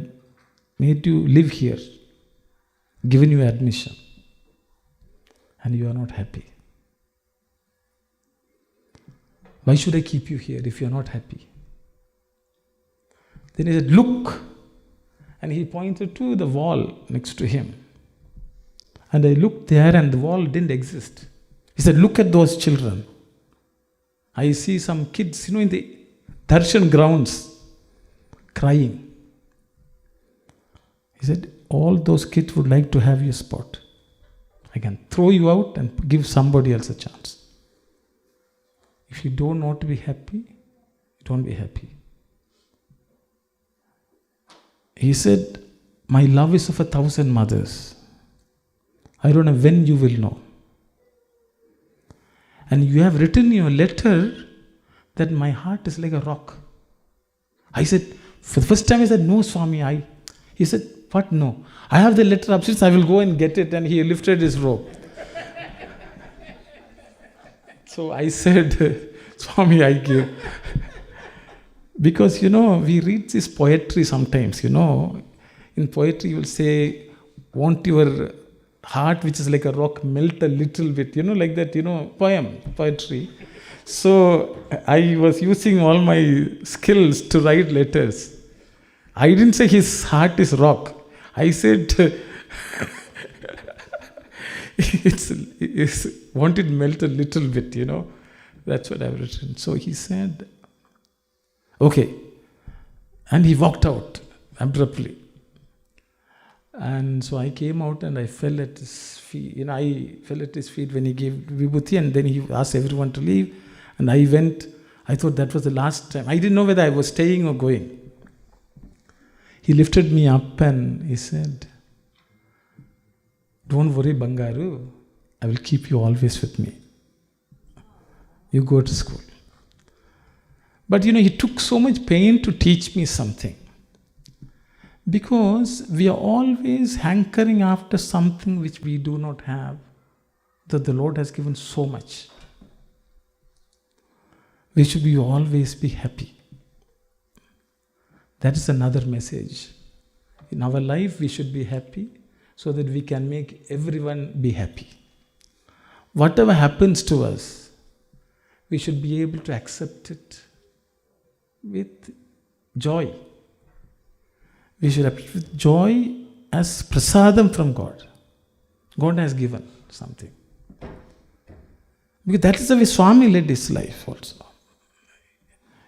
A: made you live here, given you admission, and you are not happy. Why should I keep you here if you are not happy?" Then he said, "Look," and he pointed to the wall next to him. And I looked there and the wall didn't exist. He said, "Look at those children. I see some kids, in the darshan grounds, crying." He said, "All those kids would like to have your spot. I can throw you out and give somebody else a chance. If you don't want to be happy, don't be happy." He said, "My love is of 1,000 mothers. I don't know when you will know. And you have written in your letter that my heart is like a rock. I said, for the first time I said, no Swami. He said, what no? I have the letter upstairs, I will go and get it. And he lifted his robe. So I said, Swami, I give. Because, we read this poetry sometimes, In poetry you will say, won't your heart which is like a rock melt a little bit, like that, poetry. So I was using all my skills to write letters. I didn't say his heart is rock. I said, won't it melt a little bit, That's what I've written. So he said, okay. And he walked out abruptly. And so I came out and I fell at his feet. I fell at his feet when he gave Vibhuti, and then he asked everyone to leave. And I went. I thought that was the last time. I didn't know whether I was staying or going. He lifted me up and he said, don't worry, Bangaru. I will keep you always with me. You go to school. But he took so much pain to teach me something. Because we are always hankering after something which we do not have, that the Lord has given so much. We should always be happy. That is another message. In our life, we should be happy so that we can make everyone be happy. Whatever happens to us, we should be able to accept it with joy. We should have with joy as prasadam from God. God has given something. Because that is the way Swami led his life also.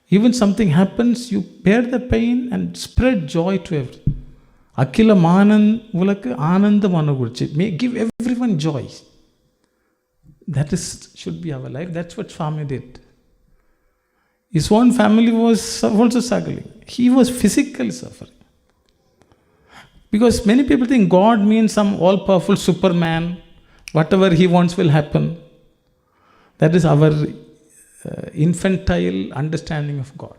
A: Even something happens, you bear the pain and spread joy to everyone. Akila manan ulakku anandam anugurchi. Give everyone joy. That should be our life. That's what Swami did. His own family was also struggling. He was physically suffering. Because many people think God means some all-powerful Superman. Whatever he wants will happen. That is our infantile understanding of God.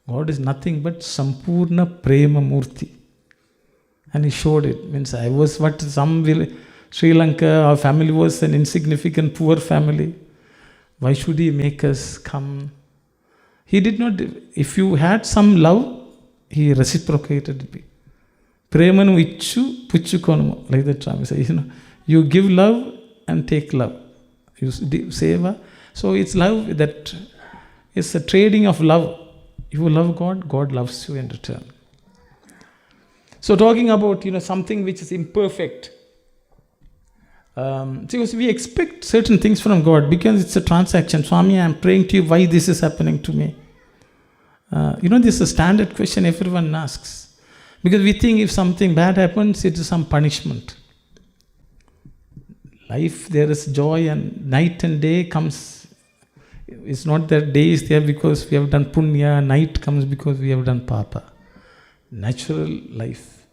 A: God is nothing but Sampurna Prema Murti. And he showed it. Means I was what some will... Sri Lanka, our family was an insignificant, poor family. Why should he make us come? He did not... If you had some love, he reciprocated it. Premanu ichu puchukonumu. Like that Swami says, you give love and take love. You seva. So it's love that is a trading of love. You love God, God loves you in return. So talking about something which is imperfect. Because we expect certain things from God because it's a transaction. Swami, I am praying to you, why this is happening to me? This is a standard question everyone asks. Because we think if something bad happens, it is some punishment. Life, there is joy, and night and day comes. It's not that day is there because we have done punya, night comes because we have done papa. Natural life.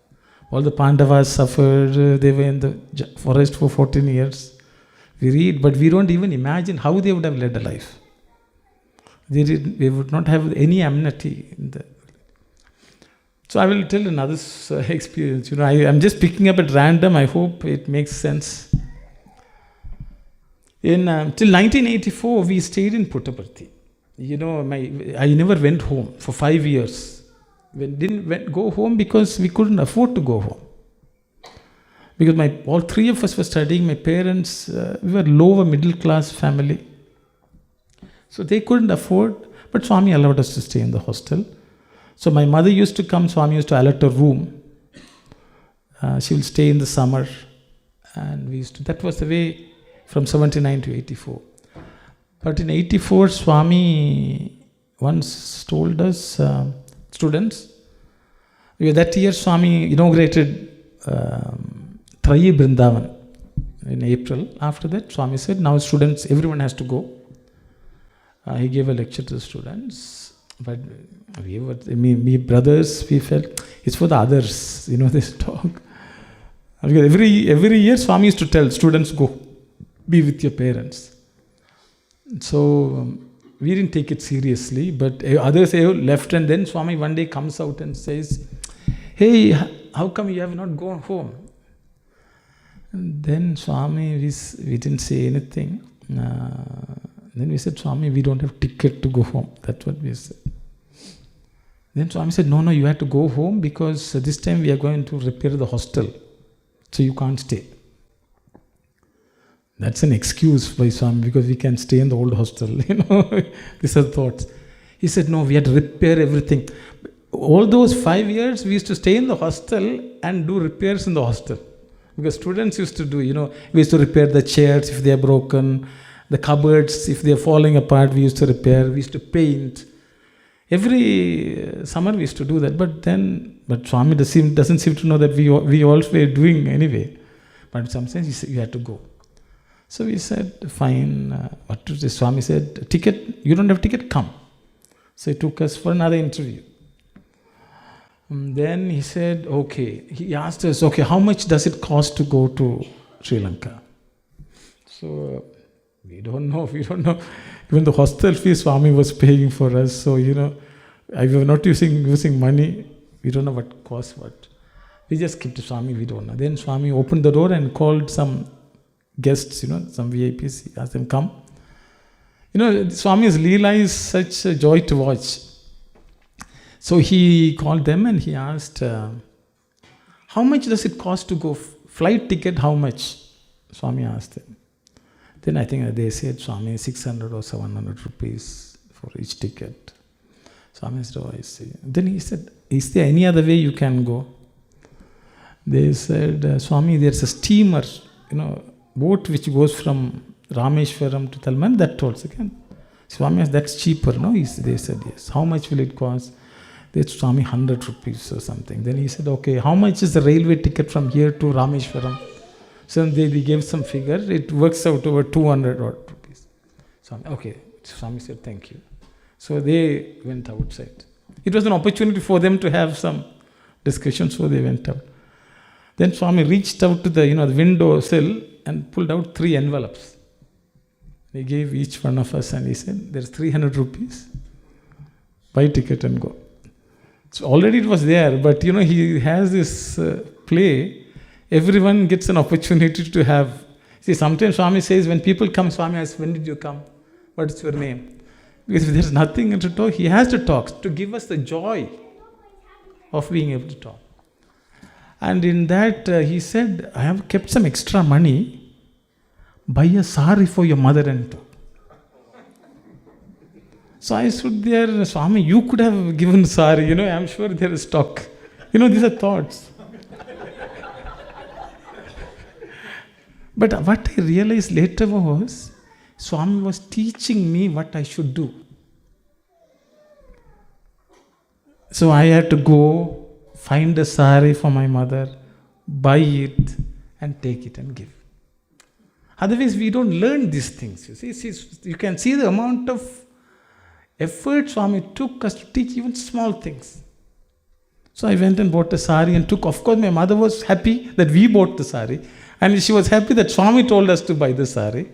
A: All the Pandavas suffered, they were in the forest for 14 years. We read, but we don't even imagine how they would have led a life. They would not have any enmity in the... So I will tell another experience. I am just picking up at random. I hope it makes sense. Till 1984, we stayed in Puttaparthi. I never went home for 5 years. We didn't go home because we couldn't afford to go home. Because all three of us were studying. My parents, we were lower middle class family. So they couldn't afford, but Swami allowed us to stay in the hostel. So my mother used to come, Swami used to allot a room. She will stay in the summer. And that was the way from 79 to 84. But in 84, Swami once told us, students, that year Swami inaugurated Trayi Brindavan in April. After that, Swami said, now students, everyone has to go. He gave a lecture to the students. But me brothers, we felt, it's for the others, this talk. Because every year Swami used to tell students, go, be with your parents. So we didn't take it seriously, but others left, and then Swami one day comes out and says, hey, how come you have not gone home? And then Swami, we didn't say anything. Then we said, Swami, we don't have ticket to go home. That's what we said. Then Swami said, no, you have to go home because this time we are going to repair the hostel. So you can't stay. That's an excuse by Swami because we can stay in the old hostel. These are thoughts. He said, no, we had to repair everything. All those 5 years, we used to stay in the hostel and do repairs in the hostel. Because students used to do, we used to repair the chairs if they are broken, the cupboards, if they are falling apart, we used to repair, we used to paint. Every summer we used to do that, but Swami doesn't seem to know that we all were doing anyway. But sometimes he said, you have to go. So we said, fine. What to say? Swami said, ticket, you don't have ticket, come. So he took us for another interview. And then he said, okay. He asked us, okay, how much does it cost to go to Sri Lanka? So we don't know. Even the hostel fee Swami was paying for us. So, I was not using money. We don't know what cost what. We just kept Swami, we don't know. Then Swami opened the door and called some guests, some VIPs. He asked them, come. Swami's Leela is such a joy to watch. So he called them and he asked, how much does it cost to go? Flight ticket, how much? Swami asked them. Then I think they said, Swami, 600 or 700 rupees for each ticket. Swami said, oh, I see. Then he said, is there any other way you can go? They said, Swami, there's a steamer, boat which goes from Rameshwaram to Talman, that tolls again. Swami asked, that's cheaper, no? They said, yes. How much will it cost? They said, Swami, 100 rupees or something. Then he said, okay, how much is the railway ticket from here to Rameshwaram? So they gave some figure. It works out over 200 odd rupees. Swami, okay. Swami said, thank you. So they went outside. It was an opportunity for them to have some discussion, so they went out. Then Swami reached out to the window sill and pulled out 3 envelopes. He gave each one of us and he said, there's 300 rupees. Buy ticket and go. So already it was there, but he has this play. Everyone gets an opportunity to have. See, sometimes Swami says, when people come, Swami asks, when did you come? What is your name? Because if there's nothing to talk, he has to talk to give us the joy of being able to talk. And in that, he said, I have kept some extra money. Buy a sari for your mother-in-law. So I stood there, Swami, you could have given sari, I'm sure there is stock. These are thoughts. But what I realized later was, Swami was teaching me what I should do. So I had to go, find a sari for my mother, buy it, and take it and give. Otherwise, we don't learn these things. You can see the amount of effort Swami took us to teach even small things. So I went and bought a sari and took. Of course, my mother was happy that we bought the sari. And she was happy that Swami told us to buy the sari.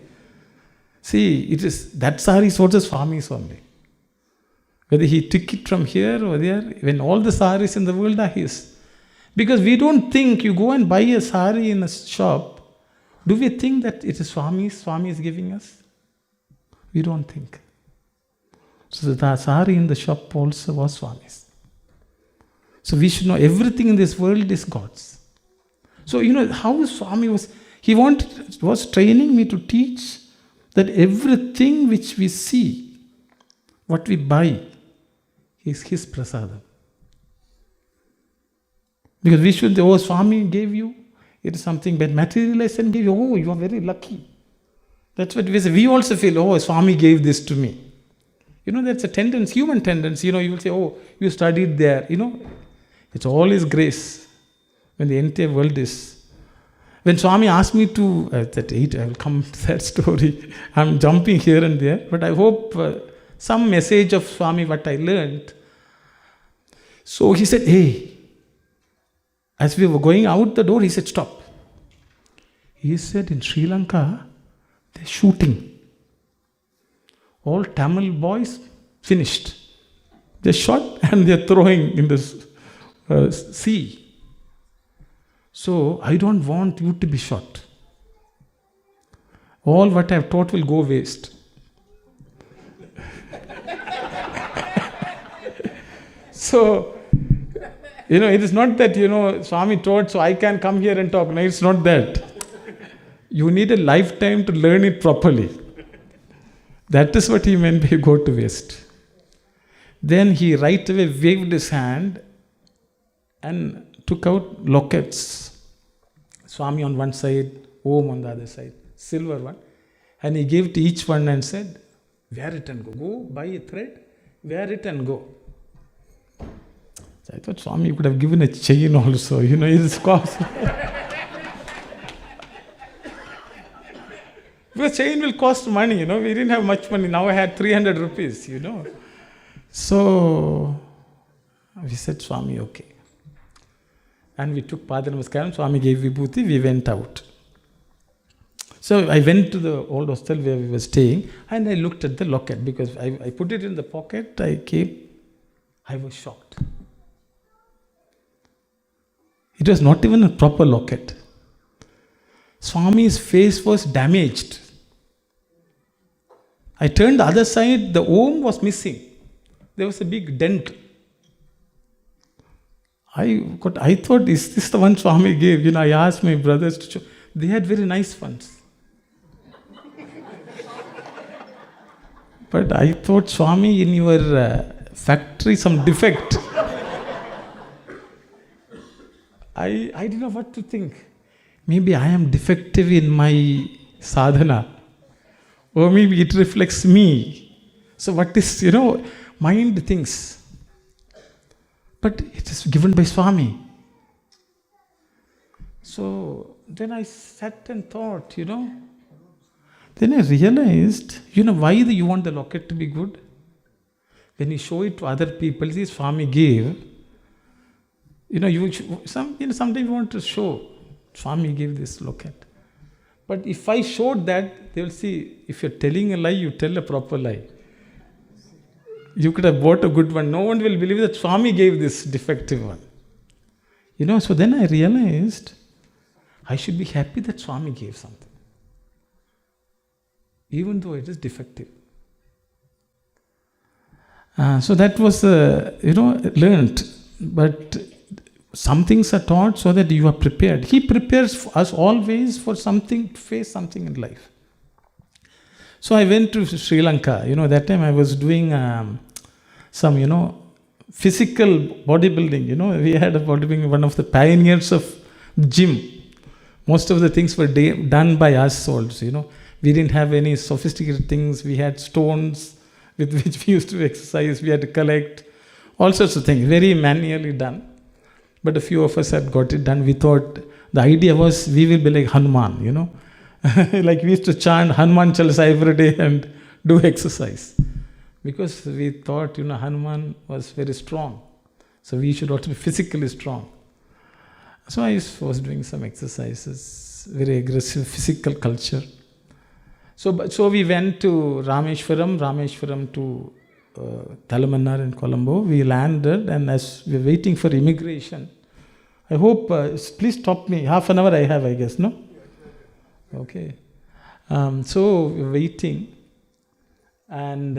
A: See, that sari is also Swami's only. Whether he took it from here or there, when all the saris in the world are his. Because we don't think you go and buy a sari in a shop. Do we think that it is Swami is giving us? We don't think. So the sari in the shop also was Swami's. So we should know everything in this world is God's. So how Swami was training me to teach that everything which we see, what we buy, is his prasadam. Because we should, Swami gave you, it is something bad. Materialized and gave you, you are very lucky. That's what we say. We also feel, Swami gave this to me. That's a tendency, human tendency. You will say, you studied there. It's all his grace. When the entire world is. When Swami asked me to, at 8, I will come to that story. I'm jumping here and there, but I hope some message of Swami, what I learned. So he said, hey, as we were going out the door, he said, stop. He said in Sri Lanka, they're shooting. All Tamil boys finished. They shot and they're throwing in the sea. So I don't want you to be shot. All what I've taught will go waste. So, it is not that, Swami taught, so I can come here and talk. No, it's not that. You need a lifetime to learn it properly. That is what he meant by go to waste. Then he right away waved his hand and took out lockets. Swami on one side, Om on the other side, silver one. And he gave to each one and said, wear it and go. Go buy a thread, wear it and go. So I thought Swami could have given a chain also, it's cost. Because chain will cost money, we didn't have much money. Now I had 300 rupees, So we said, Swami, okay. And we took Pada Namaskaram, Swami gave Vibhuti, we went out. So I went to the old hostel where we were staying and I looked at the locket because I put it in the pocket, I was shocked. It was not even a proper locket. Swami's face was damaged. I turned the other side, the Om was missing. There was a big dent. I thought, is this the one Swami gave? I asked my brothers to show. They had very nice ones. But I thought, Swami, in your factory, some defect. I didn't know what to think. Maybe I am defective in my sadhana. Or maybe it reflects me. So what is, mind thinks. But it is given by Swami. So then I sat and thought, Then I realized, why you want the locket to be good? When you show it to other people, this Swami gave, sometimes you want to show, Swami gave this locket. But if I showed that, they will see, if you're telling a lie, you tell a proper lie. You could have bought a good one. No one will believe that Swami gave this defective one. So then I realized, I should be happy that Swami gave something. Even though it is defective. So that was, learned. But some things are taught so that you are prepared. He prepares us always for something, to face something in life. So I went to Sri Lanka. That time I was doing some, physical bodybuilding. We had a bodybuilding, one of the pioneers of gym. Most of the things were done by us also, We didn't have any sophisticated things. We had stones with which we used to exercise. We had to collect all sorts of things, very manually done. But a few of us had got it done. We thought, the idea was we will be like Hanuman, like we used to chant Hanuman Chalisa every day and do exercise. Because we thought, Hanuman was very strong. So we should also be physically strong. So I was doing some exercises, very aggressive physical culture. So we went to Rameshwaram to Talamanar in Colombo. We landed, and as we were waiting for immigration, I hope, please stop me. Half an hour I have, I guess, no? Okay. So we were waiting, and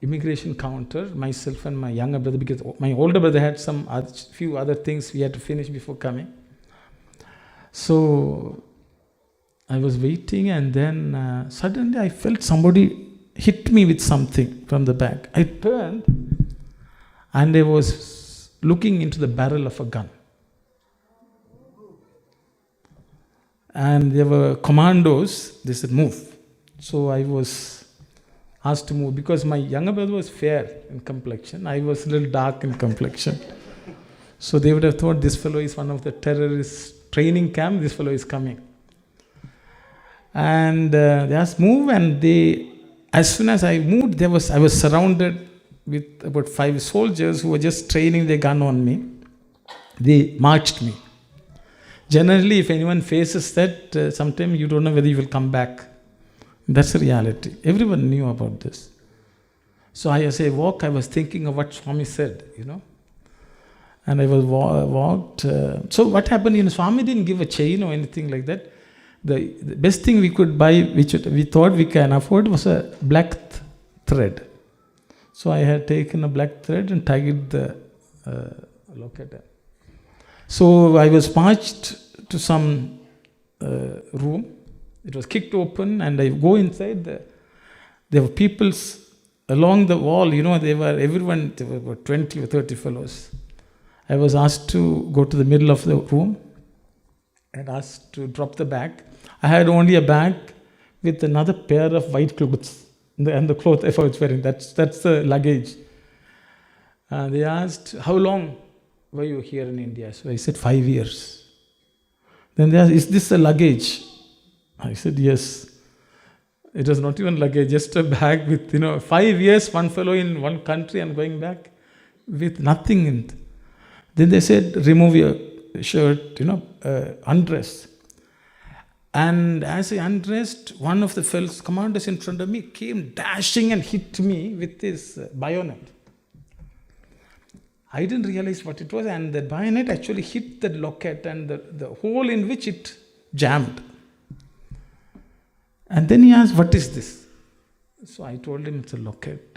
A: immigration counter, myself and my younger brother, because my older brother had few other things we had to finish before coming. So I was waiting, and then suddenly I felt somebody hit me with something from the back. I turned, and I was looking into the barrel of a gun. And there were commandos. They said, move. So I was asked to move because my younger brother was fair in complexion. I was a little dark in complexion. So they would have thought this fellow is one of the terrorist training camp. This fellow is coming. And they asked, move. And as soon as I moved, I was surrounded with about 5 soldiers who were just training their gun on me. They marched me. Generally, if anyone faces that, sometimes you don't know whether you will come back. That's the reality. Everyone knew about this. So as I walked, I was thinking of what Swami said, And I was walked. So what happened, Swami didn't give a chain or anything like that. The best thing we could buy, which we thought we can afford, was a black thread. So I had taken a black thread and tied the locket. So I was marched to some room. It was kicked open, and I go inside. There were people along the wall. There were 20 or 30 fellows. I was asked to go to the middle of the room and asked to drop the bag. I had only a bag with another pair of white clothes and the clothes I was wearing. That's the luggage. They asked, how long were you here in India? So I said, 5 years. Then they asked, is this a luggage? I said, yes. It was not even luggage, just a bag with, 5 years, one fellow in one country and going back with nothing in it. Then they said, remove your shirt, undress. And as I undressed, one of the fellows, commanders in front of me, came dashing and hit me with his bayonet. I didn't realize what it was, and the bayonet actually hit the locket and the hole in which it jammed. And then he asked, what is this? So I told him it's a locket.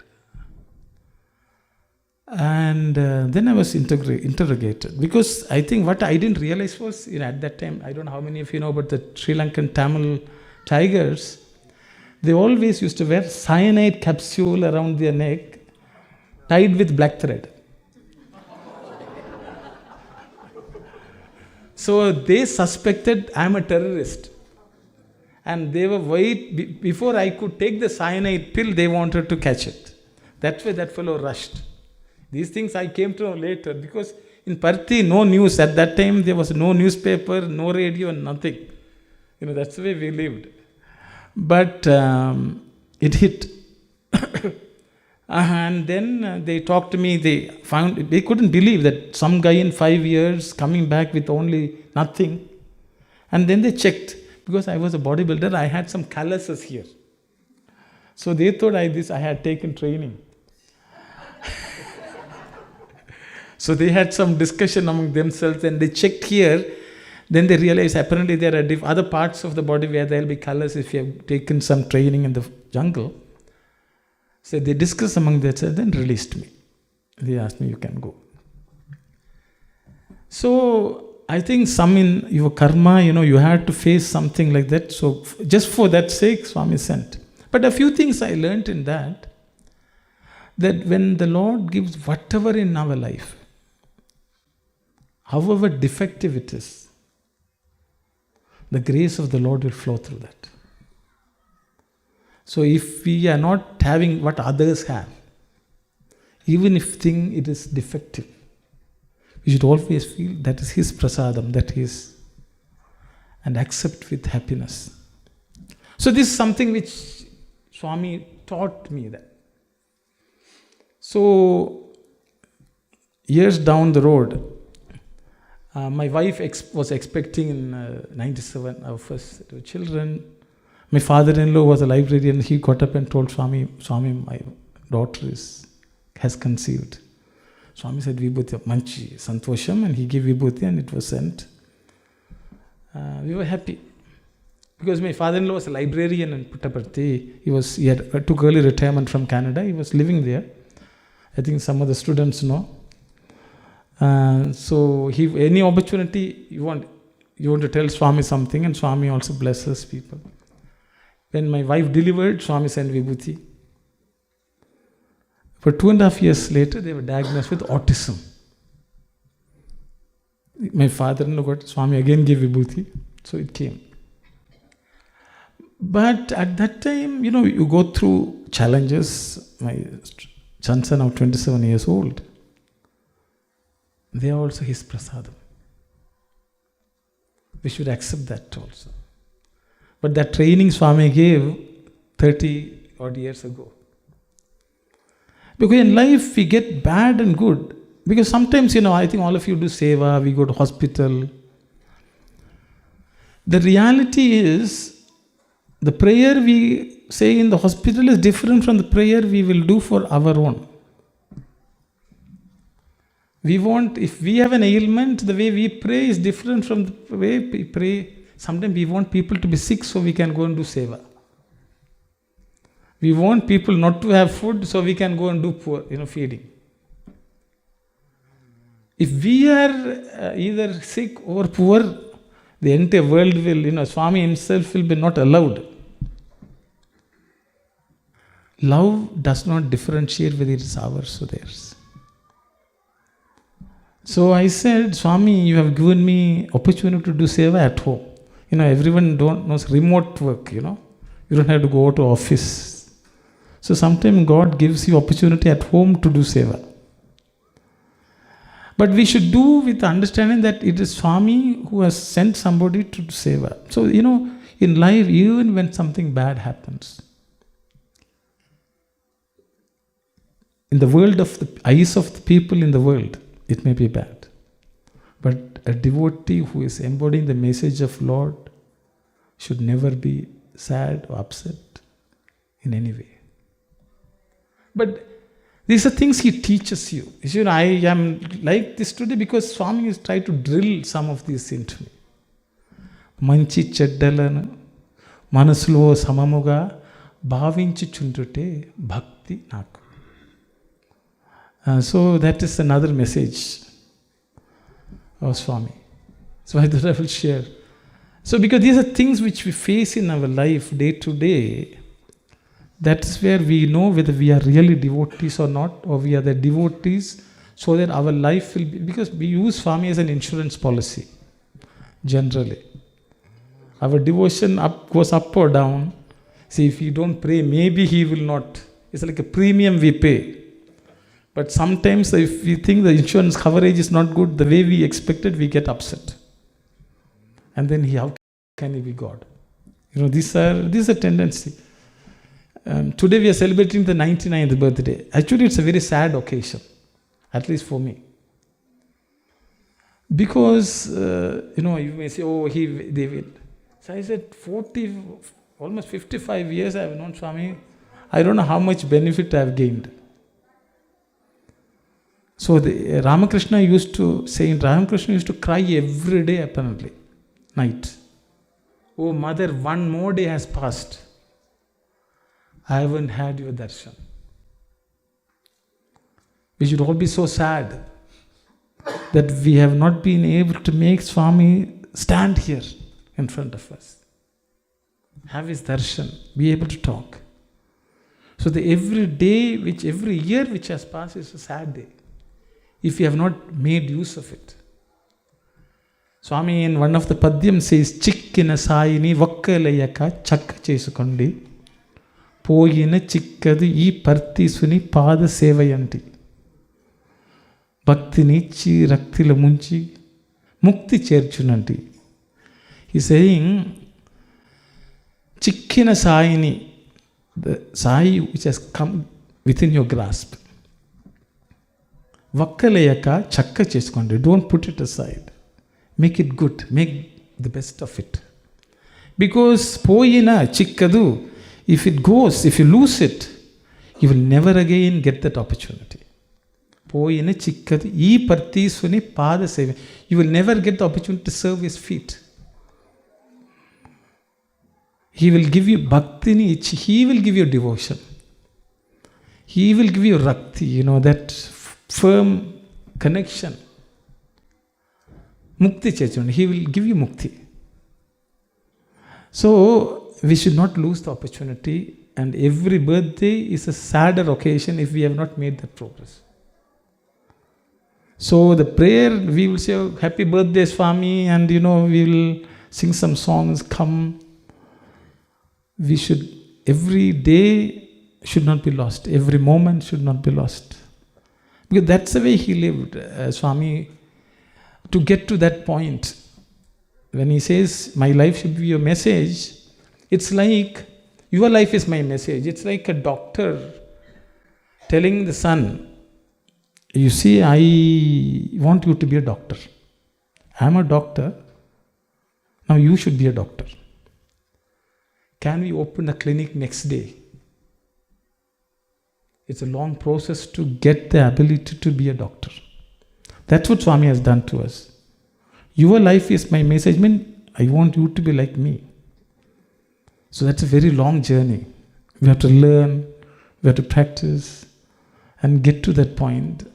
A: And then I was interrogated, because I think what I didn't realize was, at that time, I don't know how many of you know about the Sri Lankan Tamil tigers. They always used to wear cyanide capsule around their neck, tied with black thread. So they suspected I'm a terrorist. And they were wait, before I could take the cyanide pill, they wanted to catch it. That's why that fellow rushed. These things I came to know later, because in Parthi, no news. At that time, there was no newspaper, no radio, nothing. That's the way we lived. But it hit. And then they talked to me. They couldn't believe that some guy in 5 years coming back with only nothing. And then they checked. Because I was a bodybuilder, I had some calluses here. So they thought I had taken training. So they had some discussion among themselves, and they checked here. Then they realized apparently there are other parts of the body where there will be callus if you have taken some training in the jungle. So they discussed among themselves, then released me. They asked me, you can go. So I think some in your karma, you had to face something like that. So just for that sake, Swami sent. But a few things I learned in that when the Lord gives whatever in our life, however defective it is, the grace of the Lord will flow through that. So if we are not having what others have, even if it is defective, we should always feel that is His prasadam, and accept with happiness. So this is something which Swami taught me that. So years down the road, my wife was expecting in 97 our first children. My father-in-law was a librarian. He got up and told Swami, my daughter has conceived. Swami said, Vibhuti, manchi, santosham, and he gave Vibhuti and it was sent. We were happy. Because my father-in-law was a librarian in Puttaparthi. He took early retirement from Canada. He was living there. I think some of the students know. So any opportunity you want to tell Swami something, and Swami also blesses people. When my wife delivered, Swami sent Vibhuti. For 2.5 years later, they were diagnosed with autism. My father-in-law got Swami again gave Vibhuti, so it came. But at that time, you go through challenges. My sons are now 27 years old. They are also His prasadam. We should accept that also. But that training Swami gave 30 odd years ago. Because in life we get bad and good. Because sometimes, I think all of you do seva, we go to hospital. The reality is, the prayer we say in the hospital is different from the prayer we will do for our own. If we have an ailment, the way we pray is different from the way we pray. Sometimes we want people to be sick so we can go and do seva. We want people not to have food so we can go and do feeding. If we are either sick or poor, the entire world will, Swami himself will be not allowed. Love does not differentiate whether it is ours or theirs. So I said, Swami, you have given me opportunity to do seva at home. Everyone knows remote work, You don't have to go to office. So sometimes God gives you opportunity at home to do seva. But we should do with the understanding that it is Swami who has sent somebody to do seva. So, in life, even when something bad happens, in the world of the eyes of the people in the world, it may be bad. But a devotee who is embodying the message of Lord should never be sad or upset in any way. But these are things he teaches you. I am like this today because Swami has tried to drill some of these into me. Manchi cheddalanu manasulo samamuga bhavinchuchundute bhakti naku. So that is another message of Swami. So I thought I will share. So because these are things which we face in our life day to day, that's where we know whether we are really devotees or not, or we are the devotees so that our life will be, because we use Swami as an insurance policy, generally. Our devotion goes up or down. See, if we don't pray, maybe he will not. It's like a premium we pay. But sometimes if we think the insurance coverage is not good, the way we expected, we get upset. And then how can he be God? These are tendency. Today we are celebrating the 99th birthday. Actually, it's a very sad occasion, at least for me. Because, you may say, they will. So I said, almost 55 years I have known Swami. I don't know how much benefit I have gained. So Ramakrishna used to cry every day apparently, night. Oh mother, one more day has passed. I haven't had your darshan. We should all be so sad that we have not been able to make Swami stand here in front of us. Have his darshan, be able to talk. So every year which has passed is a sad day, if you have not made use of it. Swami in one of the padyam says, Chikkina sayini vakkalayaka chakka chesukondi poyina chikkadu ee partisuni pada sevayanti bhaktinichi raktila munchi mukti cherchunanti. He's saying, Chikkina sayini, the sai which has come within your grasp. Vakkalayaka chakka chesukondi, don't put it aside. Make it good. Make the best of it. Because poyina chikkadu, if you lose it, you will never again get that opportunity. Poyina chikkadu ee partisuni pada seva. You will never get the opportunity to serve his feet. He will give you bhaktini, he will give you devotion. He will give you rakti, that firm connection. Mukti Chechun, he will give you mukti. So, we should not lose the opportunity, and every birthday is a sadder occasion if we have not made that progress. So, the prayer, we will say, oh, happy birthday Swami, and we will sing some songs, come. We should, every day should not be lost, every moment should not be lost. Because that's the way he lived, Swami. To get to that point, when he says, my life should be your message, it's like, your life is my message. It's like a doctor telling the son, you see, I want you to be a doctor. I'm a doctor. Now you should be a doctor. Can we open a clinic next day? It's a long process to get the ability to be a doctor. That's what Swami has done to us. Your life is my message. I want you to be like me. So that's a very long journey. We have to learn, we have to practice and get to that point.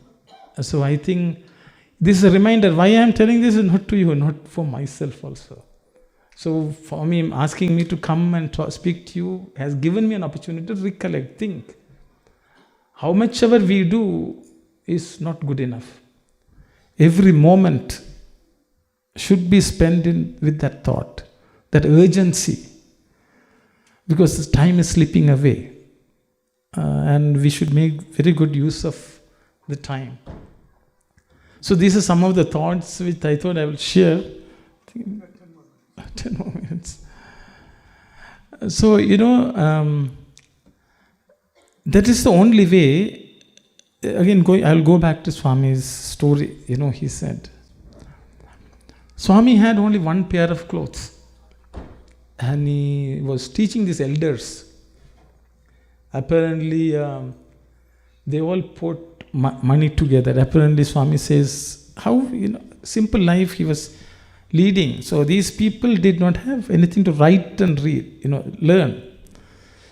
A: So I think this is a reminder why I am telling this is not to you, not for myself also. So for me, asking me to come and speak to you has given me an opportunity to recollect, think. How much ever we do is not good enough. Every moment should be spent with that thought, that urgency. Because the time is slipping away. And we should make very good use of the time. So these are some of the thoughts which I thought I will share. 10 more minutes. So, that is the only way. Again, I will go back to Swami's story. He said, Swami had only one pair of clothes. And he was teaching these elders. Apparently, they all put money together. Apparently, Swami says, how, simple life he was leading. So these people did not have anything to write and read, learn.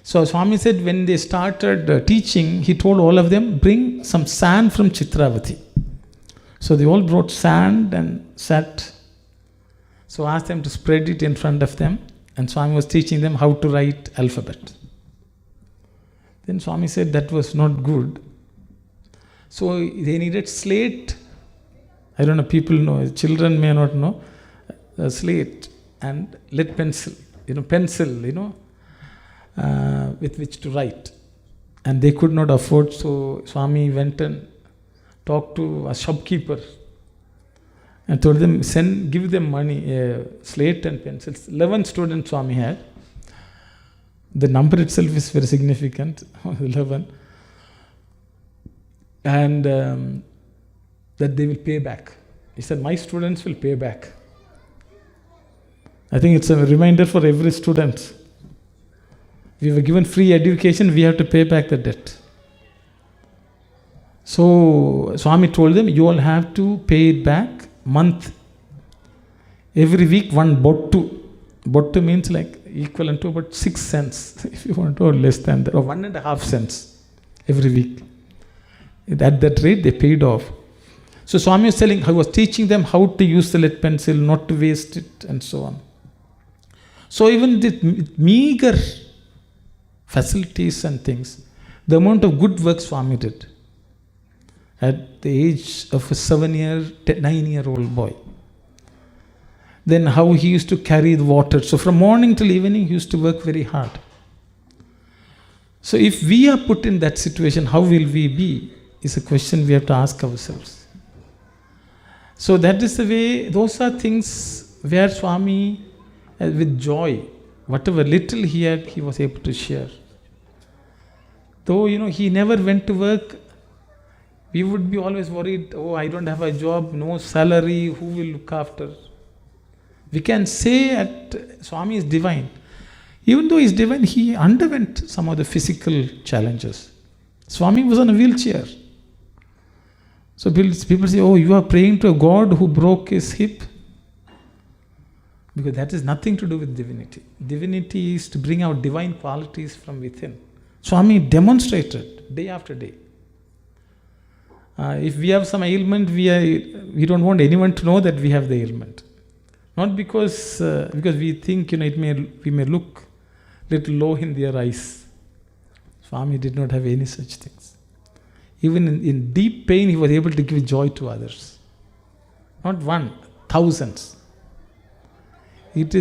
A: So Swami said when they started teaching, he told all of them, bring some sand from Chitravati. So they all brought sand and sat. So asked them to spread it in front of them. And Swami was teaching them how to write alphabet. Then Swami said that was not good. So they needed slate. I don't know, people know, children may not know. A slate and lead pencil, pencil, with which to write. And they could not afford, so Swami went and talked to a shopkeeper and told them, give them money, slate and pencils. 11 students Swami had. The number itself is very significant, 11. And that they will pay back. He said, my students will pay back. I think it's a reminder for every student. We were given free education, we have to pay back the debt. So Swami told them, you all have to pay it back month. Every week, one bottu. Bottu means like equivalent to about 6 cents, if you want to, or less than that, or 1.5 cents every week. At that rate, they paid off. So Swami was telling, I was teaching them how to use the lead pencil, not to waste it, and so on. So even the meager facilities and things, the amount of good work Swami did at the age of a 9-year-old boy. Then how he used to carry the water. So from morning till evening, he used to work very hard. So if we are put in that situation, how will we be? Is a question we have to ask ourselves. So that is the way, those are things where Swami, with joy, whatever little he had, he was able to share. Though, he never went to work, we would be always worried, I don't have a job, no salary, who will look after? We can say that Swami is divine. Even though he is divine, he underwent some of the physical challenges. Swami was on a wheelchair. So people say, you are praying to a God who broke his hip. Because that has nothing to do with divinity. Divinity is to bring out divine qualities from within. Swami demonstrated day after day. If we have some ailment, we don't want anyone to know that we have the ailment. Not because we think we may look little low in their eyes. Swami did not have any such things. Even in deep pain, he was able to give joy to others. Not one, thousands.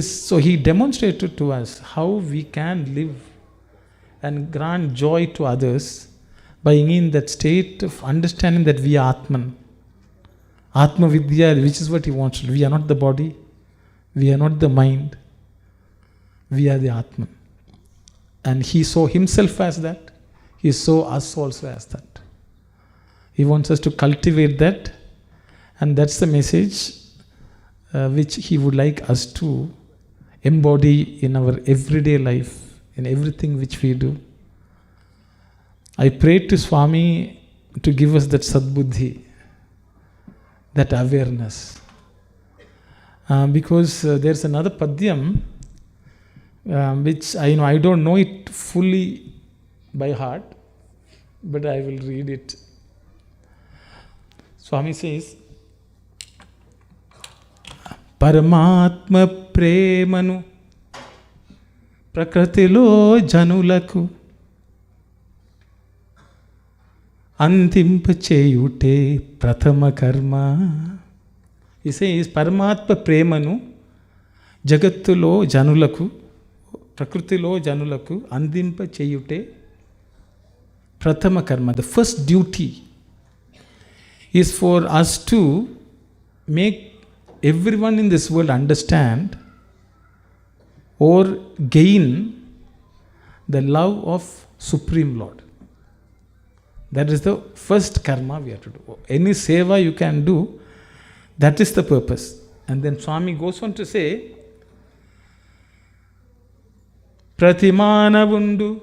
A: So he demonstrated to us how we can live and grant joy to others by being in that state of understanding that we are Atman. Atma Vidya, which is what he wants to do. We are not the body. We are not the mind. We are the Atman. And he saw himself as that. He saw us also as that. He wants us to cultivate that. And that's the message which he would like us to embody in our everyday life, in everything which we do. I prayed to Swami to give us that sadbuddhi, that awareness. Because there's another padyam which I don't know it fully by heart, but I will read it. Swami says, Paramatma premanu prakritilo janulaku antimpacheyute prathama karma. He says, Paramatma premanu jagattulo janulaku prakrutilo janulaku antimpacheyute prathama karma. The first duty is for us to make everyone in this world understand or gain the love of Supreme Lord. That is the first karma we have to do. Any seva you can do, that is the purpose. And then Swami goes on to say, Pratimana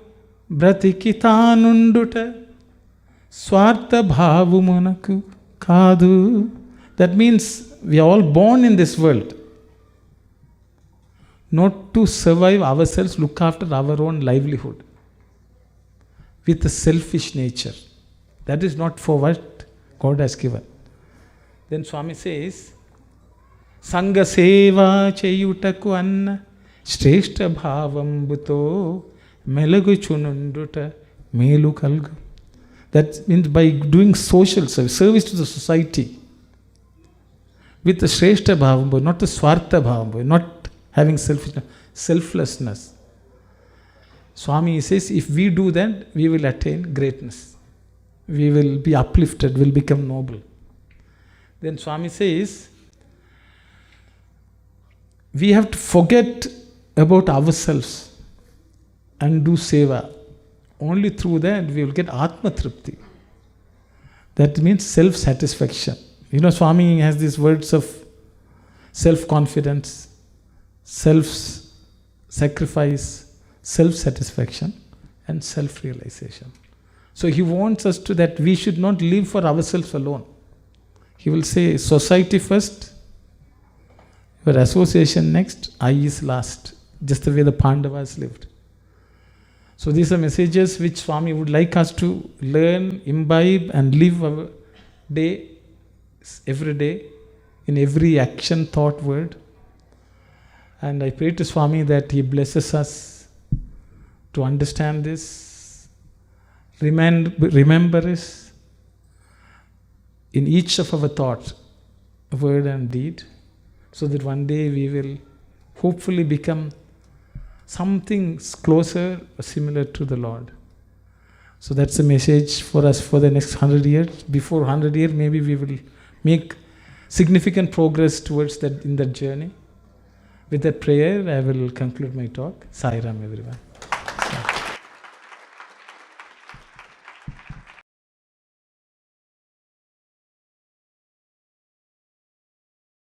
A: Bratikitanunduta Swartha Bhavumunaku Kadu. That means we are all born in this world not to survive ourselves, look after our own livelihood with a selfish nature. That is not for what God has given. Then Swami says, Sangha seva cheyutaku anna shrestha bhavambuto melagu chununduta melu kalgu. That means by doing social service to the society, with the shrestha bhavambu, not the swartha bhavambu, not having selflessness. Swami says, if we do that, we will attain greatness. We will be uplifted, will become noble. Then Swami says, we have to forget about ourselves and do seva. Only through that we will get Atma Tripti. That means self-satisfaction. Swami has these words of self-confidence, self-sacrifice, self-satisfaction, and self-realization. So he wants us to that we should not live for ourselves alone. He will say, society first, your association next, I is last. Just the way the Pandavas lived. So these are messages which Swami would like us to learn, imbibe, and live our day, every day, in every action, thought, word. And I pray to Swami that he blesses us to understand this, remember this in each of our thought, word and deed, so that one day we will hopefully become something closer or similar to the Lord. So that's the message for us for the next 100 years. Before 100 years, maybe we will make significant progress towards that in that journey. With that prayer, I will conclude my talk. Sai Ram, everyone.